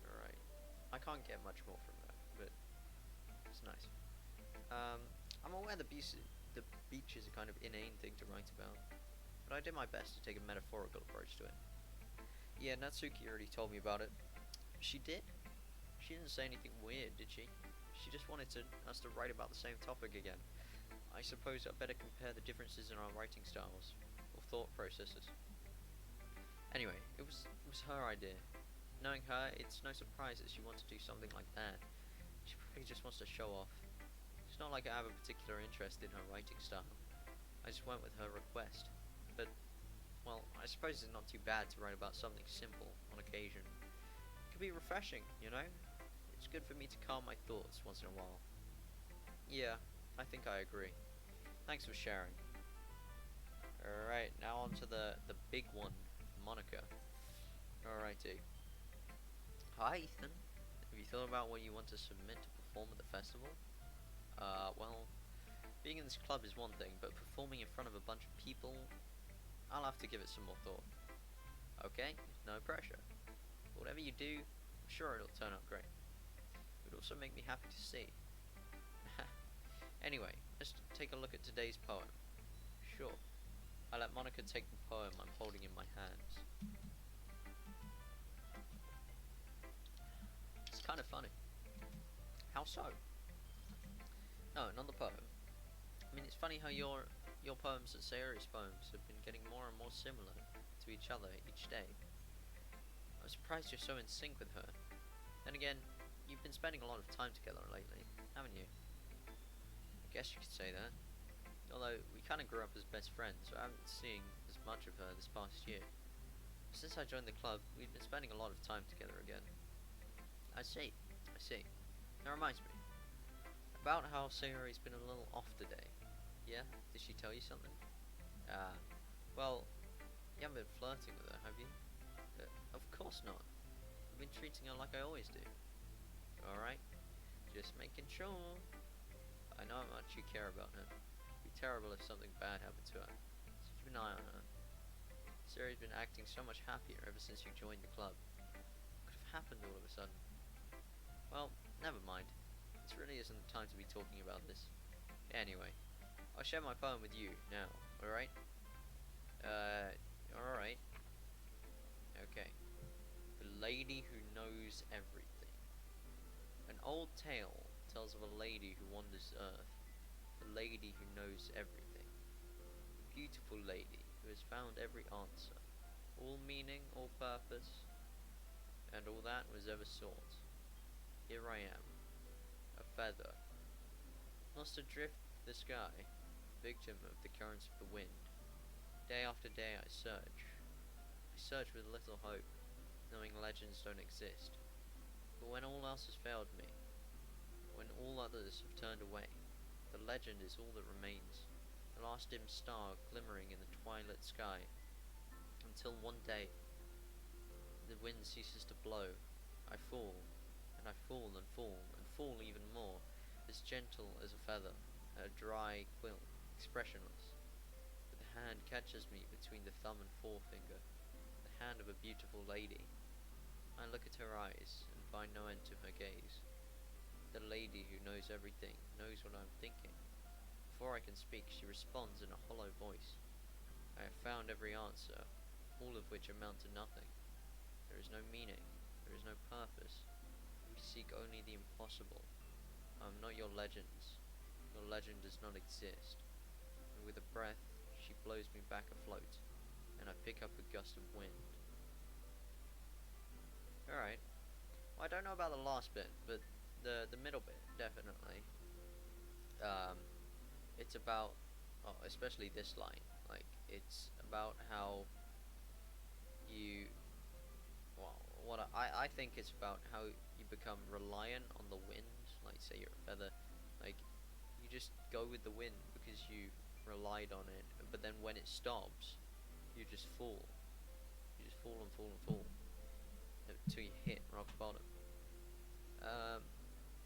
Alright, I can't get much more from that, but it's nice. I'm aware the beach is a kind of inane thing to write about, but I did my best to take a metaphorical approach to it. Yeah, Natsuki already told me about it. She did? She didn't say anything weird, did she? She just wanted us to write about the same topic again. I suppose I'd better compare the differences in our writing styles, or thought processes. Anyway, it was her idea. Knowing her, it's no surprise that she wants to do something like that. She probably just wants to show off. It's not like I have a particular interest in her writing style. I just went with her request. But, well, I suppose it's not too bad to write about something simple on occasion. It could be refreshing, you know? It's good for me to calm my thoughts once in a while. Yeah, I think I agree. Thanks for sharing. Alright, now on to the big one, Monica. Alrighty. Hi, Ethan. Have you thought about what you want to submit to perform at the festival? Well, being in this club is one thing, but performing in front of a bunch of people, I'll have to give it some more thought. Okay, no pressure. Whatever you do, I'm sure it'll turn out great. It would also make me happy to see. Anyway, let's take a look at today's poem. Sure. I let Monica take the poem I'm holding in my hands. It's kind of funny. How so? No, not the poem. I mean, it's funny how your poems and Sayori's poems have been getting more and more similar to each other each day. I'm surprised you're so in sync with her. Then again, you've been spending a lot of time together lately, haven't you? I guess you could say that. Although, we kinda grew up as best friends, so I haven't seen as much of her this past year. Since I joined the club, we've been spending a lot of time together again. I see. That reminds me. About how Sayori's been a little off today. Yeah? Did she tell you something? Well, you haven't been flirting with her, have you? Of course not. I've been treating her like I always do. Alright? Just making sure. I know how much you care about her. It'd be terrible if something bad happened to her. So keep an eye on her. Sayori's been acting so much happier ever since you joined the club. What could have happened all of a sudden? Well, never mind. This really isn't the time to be talking about this. Anyway, I'll share my poem with you now, alright? Alright. Okay. The Lady Who Knows Everything. An old tale tells of a lady who wanders earth. The lady who knows everything. A beautiful lady who has found every answer. All meaning, all purpose, and all that was ever sought. Here I am, a feather, lost adrift the sky, victim of the currents of the wind. Day after day I search with little hope, knowing legends don't exist. But when all else has failed me, when all others have turned away, the legend is all that remains, the last dim star glimmering in the twilight sky, until one day the wind ceases to blow, I fall, and I fall and fall, and fall even more, as gentle as a feather, a dry quill, expressionless. But the hand catches me between the thumb and forefinger, the hand of a beautiful lady. I look at her eyes, and find no end to her gaze. The lady who knows everything knows what I am thinking. Before I can speak, she responds in a hollow voice. I have found every answer, all of which amount to nothing. There is no meaning, there is no purpose. We seek only the impossible. I am not your legends. Your legend does not exist. And with a breath, she blows me back afloat, and I pick up a gust of wind. Alright. Well, I don't know about the last bit, but the middle bit, definitely. It's about, well, especially this line, like, it's about how you, well, what I think it's about how you become reliant on the wind, like, say you're a feather, like, you just go with the wind because you relied on it, but then when it stops, you just fall. You just fall and fall and fall, until you hit rock bottom.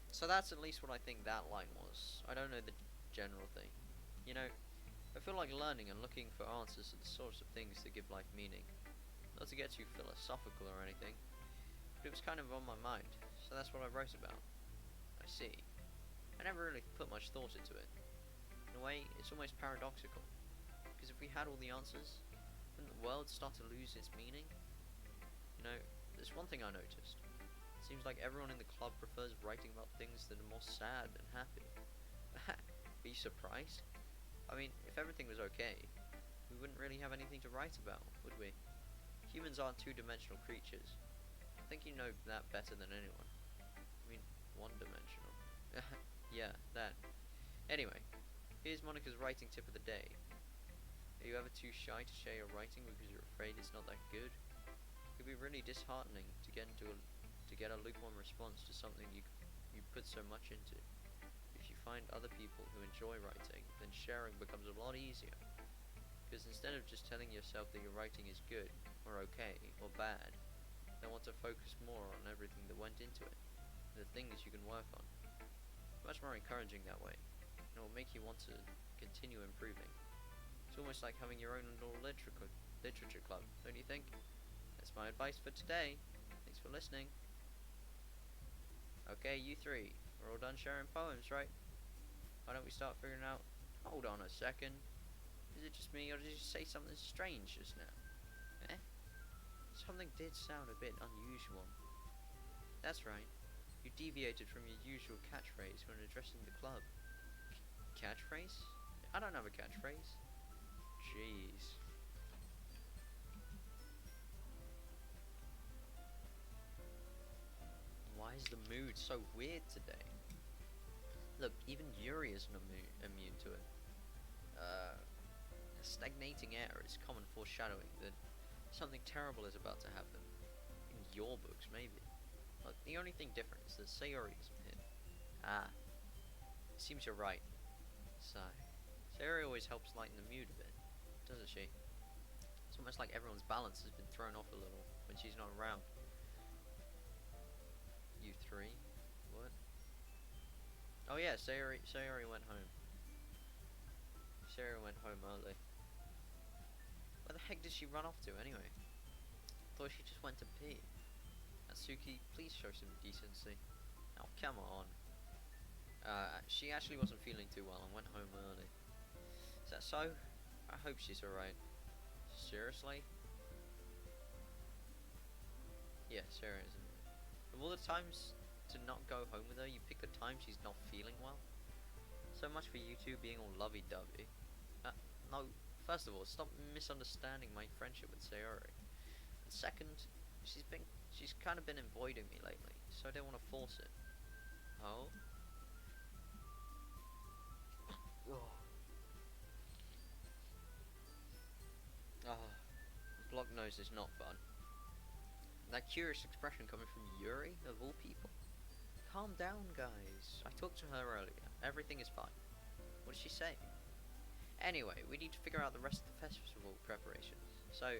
So that's at least what I think that line was. I don't know the general thing. You know, I feel like learning and looking for answers to the sorts of things that give life meaning. Not to get too philosophical or anything, but it was kind of on my mind, so that's what I wrote about. I see. I never really put much thought into it. In a way, it's almost paradoxical, because if we had all the answers, wouldn't the world start to lose its meaning? You know, there's one thing I noticed. It seems like everyone in the club prefers writing about things that are more sad than happy. Are you surprised? I mean, if everything was okay, we wouldn't really have anything to write about, would we? Humans aren't two-dimensional creatures. I think you know that better than anyone. I mean, one-dimensional. Yeah, that. Anyway, here's Monica's writing tip of the day. Are you ever too shy to share your writing because you're afraid it's not that good? It could be really disheartening to get a lukewarm response to something you put so much into. If you find other people who enjoy writing, then sharing becomes a lot easier. Because instead of just telling yourself that your writing is good, or okay, or bad, they want to focus more on everything that went into it, and the things you can work on. It's much more encouraging that way, and it will make you want to continue improving. It's almost like having your own little literature club, don't you think? That's my advice for today. Thanks for listening. Okay, you three, we're all done sharing poems, right? Why don't we start figuring out... Hold on a second. Is it just me, or did you say something strange just now? Eh? Something did sound a bit unusual. That's right. You deviated from your usual catchphrase when addressing the club. Catchphrase? I don't have a catchphrase. Jeez. Why is the mood so weird today? Look, even Yuri isn't immune to it. Stagnating air is common foreshadowing that something terrible is about to happen. In your books, maybe. Look, the only thing different is that Sayori isn't here. Ah, it seems you're right. Sigh. Sayori always helps lighten the mood a bit, doesn't she? It's almost like everyone's balance has been thrown off a little when she's not around. You three? What? Oh yeah, Sayori went home. Sayori went home early. Where the heck did she run off to anyway? Thought she just went to pee. Natsuki, please show some decency. Oh, come on. She actually wasn't feeling too well and went home early. Is that so? I hope she's alright. Seriously? Yeah, seriously. Of all the times to not go home with her, you pick the time she's not feeling well? So much for you two being all lovey-dovey. No, first of all, stop misunderstanding my friendship with Sayori. And second, she's kind of been avoiding me lately, so I don't want to force it. Oh? Oh. Oh. Block nose is not fun. That curious expression coming from Yuri, of all people. Calm down, guys. I talked to her earlier. Everything is fine. What did she say? Anyway, we need to figure out the rest of the festival preparations. So,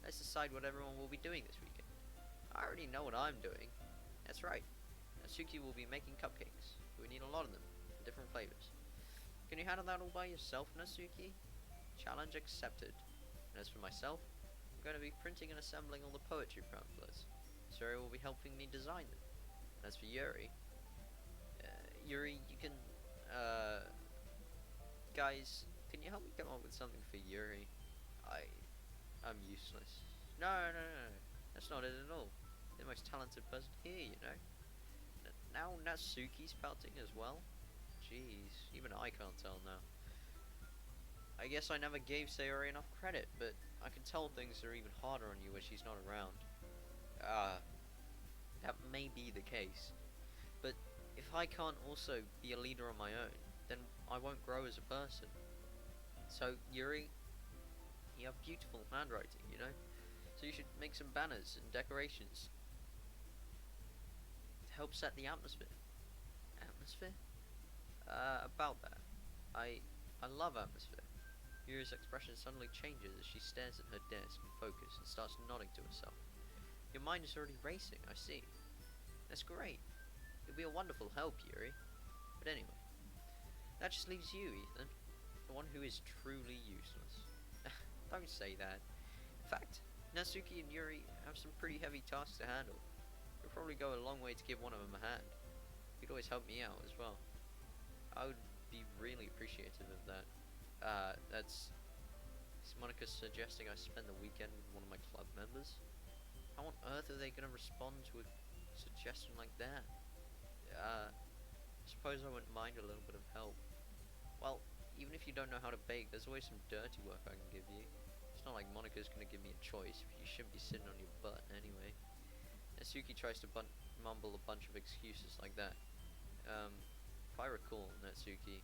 let's decide what everyone will be doing this weekend. I already know what I'm doing. That's right. Natsuki will be making cupcakes. We need a lot of them, different flavors. Can you handle that all by yourself, Natsuki? Challenge accepted. And as for myself, I'm going to be printing and assembling all the poetry pamphlets. Suri will be helping me design them. And as for Yuri, you can, guys, can you help me come up with something for Yuri? I'm useless. No, that's not it at all. You're the most talented person here, you know. Now Natsuki's pouting as well. Jeez, even I can't tell now. I guess I never gave Sayori enough credit, but I can tell things are even harder on you when she's not around. That may be the case. But if I can't also be a leader on my own, then I won't grow as a person. So, Yuri, you have beautiful handwriting, you know? So you should make some banners and decorations to help set the atmosphere. Atmosphere? About that. I love atmosphere. Yuri's expression suddenly changes as she stares at her desk in focus and starts nodding to herself. Your mind is already racing, I see. That's great. You'll be a wonderful help, Yuri. But anyway, that just leaves you, Ethan. The one who is truly useless. Don't say that. In fact, Natsuki and Yuri have some pretty heavy tasks to handle. It'll probably go a long way to give one of them a hand. You'd always help me out as well. I would be really appreciative of that. Is Monica suggesting I spend the weekend with one of my club members? How on earth are they going to respond to a suggestion like that? I suppose I wouldn't mind a little bit of help. Well, even if you don't know how to bake, there's always some dirty work I can give you. It's not like Monica's going to give me a choice. You shouldn't be sitting on your butt anyway. Natsuki tries to mumble a bunch of excuses like that. If I recall, Natsuki,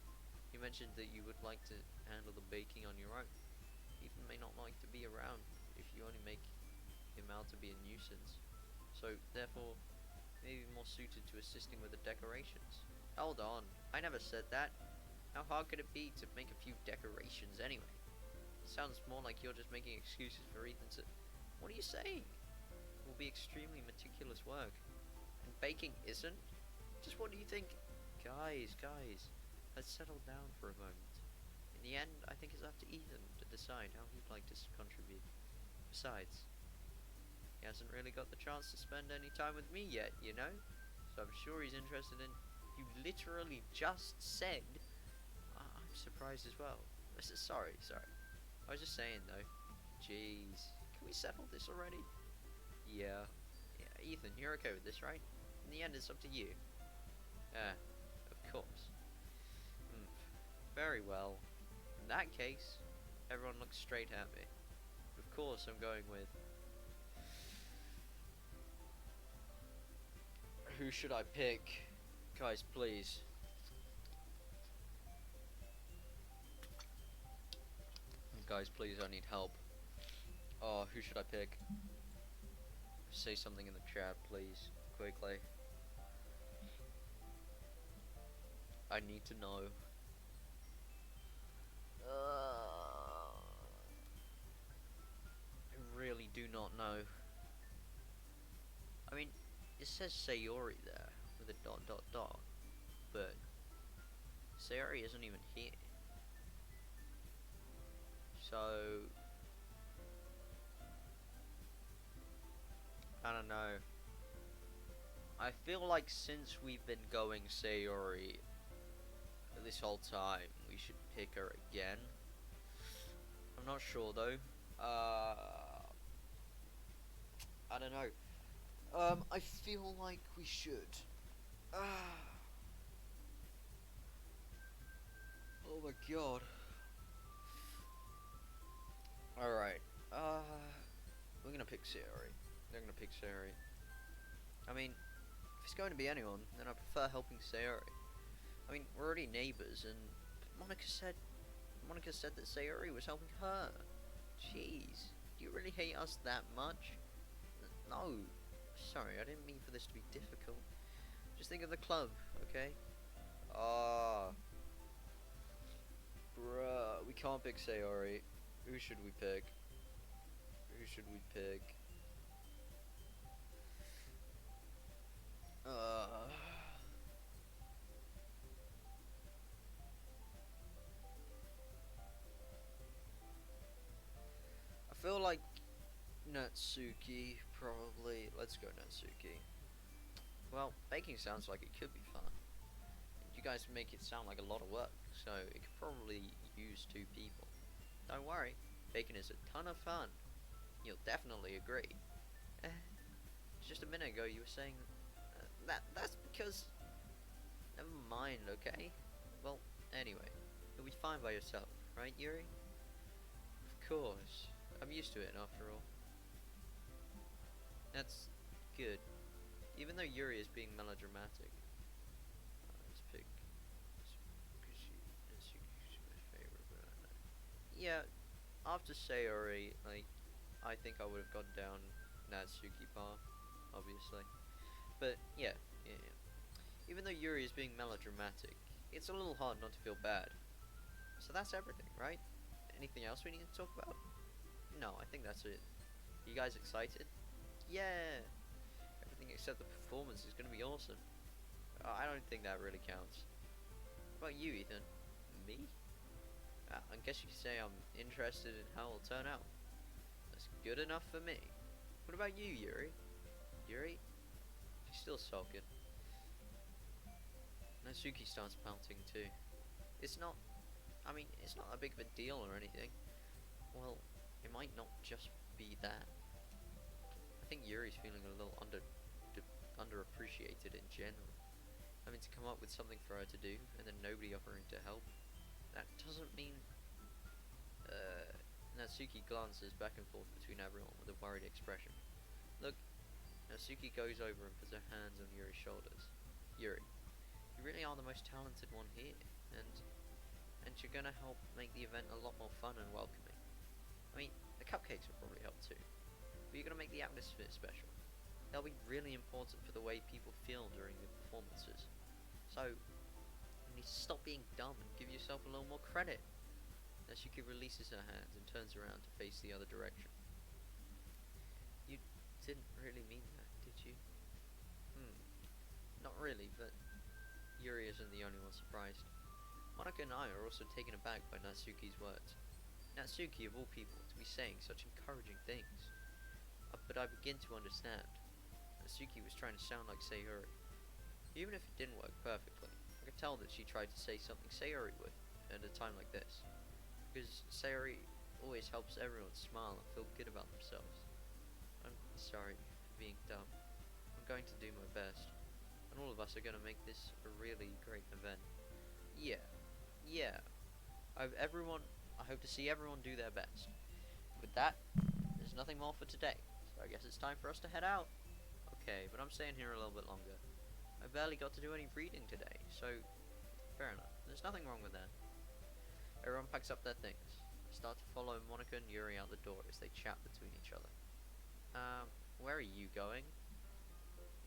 you mentioned that you would like to handle the baking on your own. Ethan may not like to be around if you only make him out to be a nuisance. So, therefore, maybe more suited to assisting with the decorations. Hold on, I never said that. How hard could it be to make a few decorations anyway? It sounds more like you're just making excuses for Ethan to... What are you saying? It will be extremely meticulous work. And baking isn't? Just what do you think? Guys, let's settle down for a moment. In the end, I think it's up to Ethan to decide how he'd like to contribute. Besides, he hasn't really got the chance to spend any time with me yet, you know? So I'm sure he's interested in... You literally just said... I'm surprised as well. Sorry. I was just saying though. Jeez. Can we settle this already? Yeah, Ethan, you're okay with this, right? In the end, it's up to you. Of course. Very well. In that case, everyone looks straight at me. Of course, I'm going with... Who should I pick? Guys, please. Guys, please, I need help. Oh, who should I pick? Say something in the chat, please. Quickly. I need to know. I really do not know. I mean, it says Sayori there with a ... but Sayori isn't even here. So I don't know. I I feel like since we've been going Sayori this whole time, we should pick her again. I'm not sure though. I don't know. I feel like we should. Oh my god. Alright. We're gonna pick Sayori. They're gonna pick Sayori. I mean, if it's going to be anyone, then I prefer helping Sayori. I mean, we're already neighbours, and Monica said that Sayori was helping her. Jeez, do you really hate us that much? No, sorry, I didn't mean for this to be difficult. Just think of the club, okay? Bruh, we can't pick Sayori. Who should we pick? Who should we pick? I feel like Natsuki, probably. Let's go Natsuki. Well, baking sounds like it could be fun. You guys make it sound like a lot of work, so it could probably use 2 people. Don't worry, baking is a ton of fun. You'll definitely agree. Just a minute ago you were saying that's because. Never mind, okay? Well, anyway, you'll be fine by yourself, right, Yuri? Of course. I'm used to it after all. That's good. Even though Yuri is being melodramatic. Let's pick Natsuki's my favorite, but I don't know. Yeah, after Sayori, like, I think I would have gone down Natsuki path, obviously. But yeah. Even though Yuri is being melodramatic, it's a little hard not to feel bad. So that's everything, right? Anything else we need to talk about? No, I think that's it. You guys excited? Yeah! Everything except the performance is gonna be awesome. I don't think that really counts. What about you, Ethan? Me? I guess you could say I'm interested in how it'll turn out. That's good enough for me. What about you, Yuri? Yuri? She's still sulking. Natsuki starts pouting too. It's not that big of a deal or anything. Well, it might not just be that. I think Yuri's feeling a little underappreciated in general. Having to come up with something for her to do, and then nobody offering to help. That doesn't mean... Natsuki glances back and forth between everyone with a worried expression. Look, Natsuki goes over and puts her hands on Yuri's shoulders. Yuri, you really are the most talented one here, and you're gonna help make the event a lot more fun and welcoming. I mean, the cupcakes will probably help too, but you're gonna make the atmosphere special. They'll be really important for the way people feel during the performances. So, you need to stop being dumb and give yourself a little more credit. Natsuki releases her hands and turns around to face the other direction. You didn't really mean that, did you? Not really, but Yuri isn't the only one surprised. Monica and I are also taken aback by Natsuki's words. Natsuki, of all people, to be saying such encouraging things. But I begin to understand. Natsuki was trying to sound like Sayori. Even if it didn't work perfectly, I could tell that she tried to say something Sayori would at a time like this. Because Sayori always helps everyone smile and feel good about themselves. I'm sorry for being dumb. I'm going to do my best. And all of us are going to make this a really great event. Yeah. I hope to see everyone do their best. With that, there's nothing more for today. So I guess it's time for us to head out. Okay, but I'm staying here a little bit longer. I barely got to do any reading today, so fair enough. There's nothing wrong with that. Everyone packs up their things. I start to follow Monica and Yuri out the door as they chat between each other. Where are you going?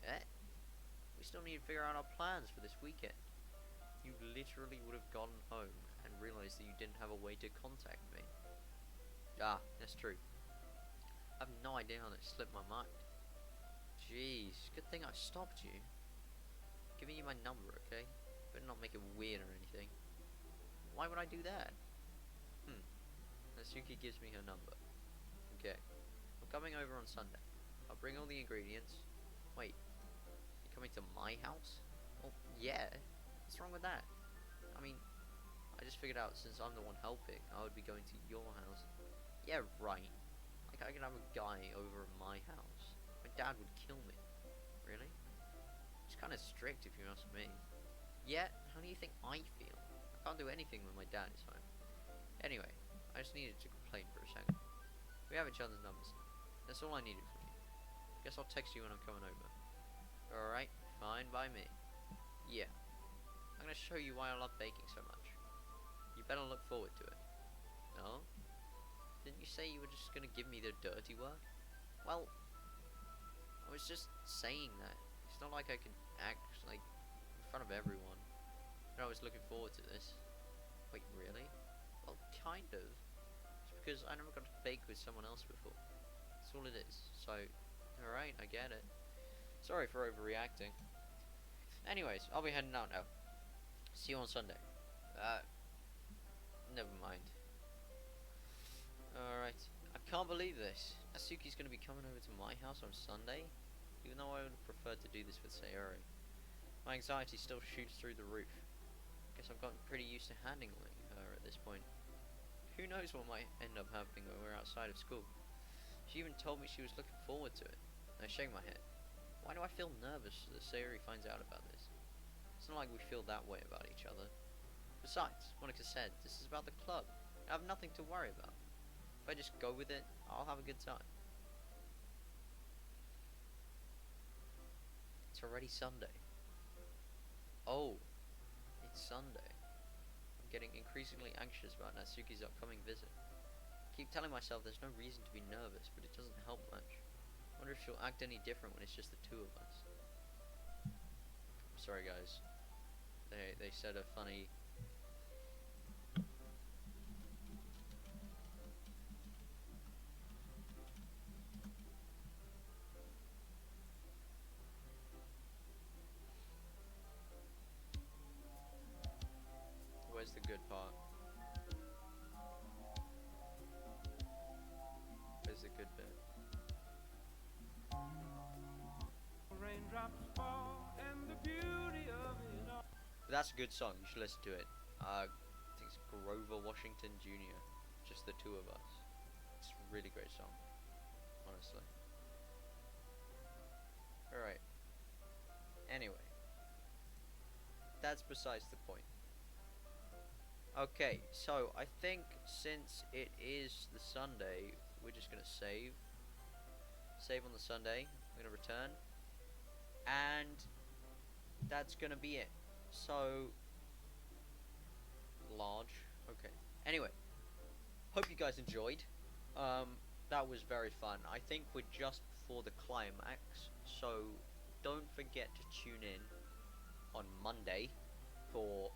We still need to figure out our plans for this weekend. You literally would have gotten home and realized that you didn't have a way to contact me. Ah, that's true. I have no idea how that slipped my mind. Jeez, good thing I stopped you. Giving you my number, okay? Better not make it weird or anything. Why would I do that? Natsuki gives me her number. Okay. I'm coming over on Sunday. I'll bring all the ingredients. Wait. You're coming to my house? Well, yeah. What's wrong with that? I mean, I just figured out since I'm the one helping, I would be going to your house. Yeah, right. Like, I could have a guy over at my house. My dad would kill me. Really? It's kind of strict if you ask me. Yeah, how do you think I feel? I can't do anything when my dad is home. Anyway, I just needed to complain for a second. We have each other's numbers now. That's all I needed from you. Guess I'll text you when I'm coming over. Alright, fine by me. Yeah. I'm gonna show you why I love baking so much. You better look forward to it. No? Didn't you say you were just gonna give me the dirty work? Well, I was just saying that. It's not like I can act like in front of everyone. And I was looking forward to this. Wait, really? Well, kind of. It's because I never got to bake with someone else before. That's all it is. So, alright, I get it. Sorry for overreacting. Anyways, I'll be heading out now. See you on Sunday. Never mind. Alright. I can't believe this. Asuki's gonna be coming over to my house on Sunday, even though I would have preferred to do this with Sayori. My anxiety still shoots through the roof. Guess I've gotten pretty used to handling her at this point. Who knows what might end up happening when we're outside of school. She even told me she was looking forward to it. I shake my head. Why do I feel nervous that Sayori finds out about this? It's not like we feel that way about each other. Besides, Monica said, this is about the club. I have nothing to worry about. If I just go with it, I'll have a good time. It's already Sunday. Oh, it's Sunday. I'm getting increasingly anxious about Natsuki's upcoming visit. I keep telling myself there's no reason to be nervous, but it doesn't help much. I wonder if she'll act any different when it's just the two of us. I'm sorry guys. They said a funny... Where's the good part? Where's the good bit? Raindrops fall and the beauty of it all. That's a good song, you should listen to it. I think it's Grover Washington Jr. Just the two of us. It's a really great song, honestly. Alright. Anyway. That's besides the point. Okay, so I think since it is the Sunday, we're just gonna save. Save on the Sunday. I'm gonna return. And that's gonna be it. So large. Okay. Anyway, hope you guys enjoyed. That was very fun. I think we're just before the climax, so don't forget to tune in on Monday for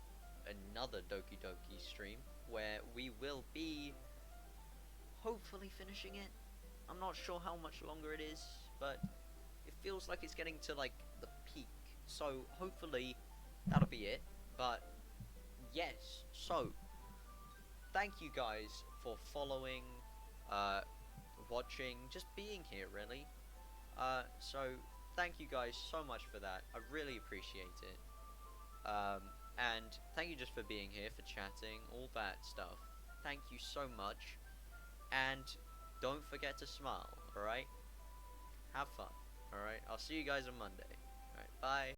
another Doki Doki stream where we will be hopefully finishing it. I'm not sure how much longer it is, but it feels like it's getting to like the peak. So hopefully that'll be it. But yes, so thank you guys for following, watching, just being here really. So thank you guys so much for that. I really appreciate it. And thank you just for being here, for chatting, all that stuff. Thank you so much. And don't forget to smile, alright? Have fun, alright? I'll see you guys on Monday. Alright, bye.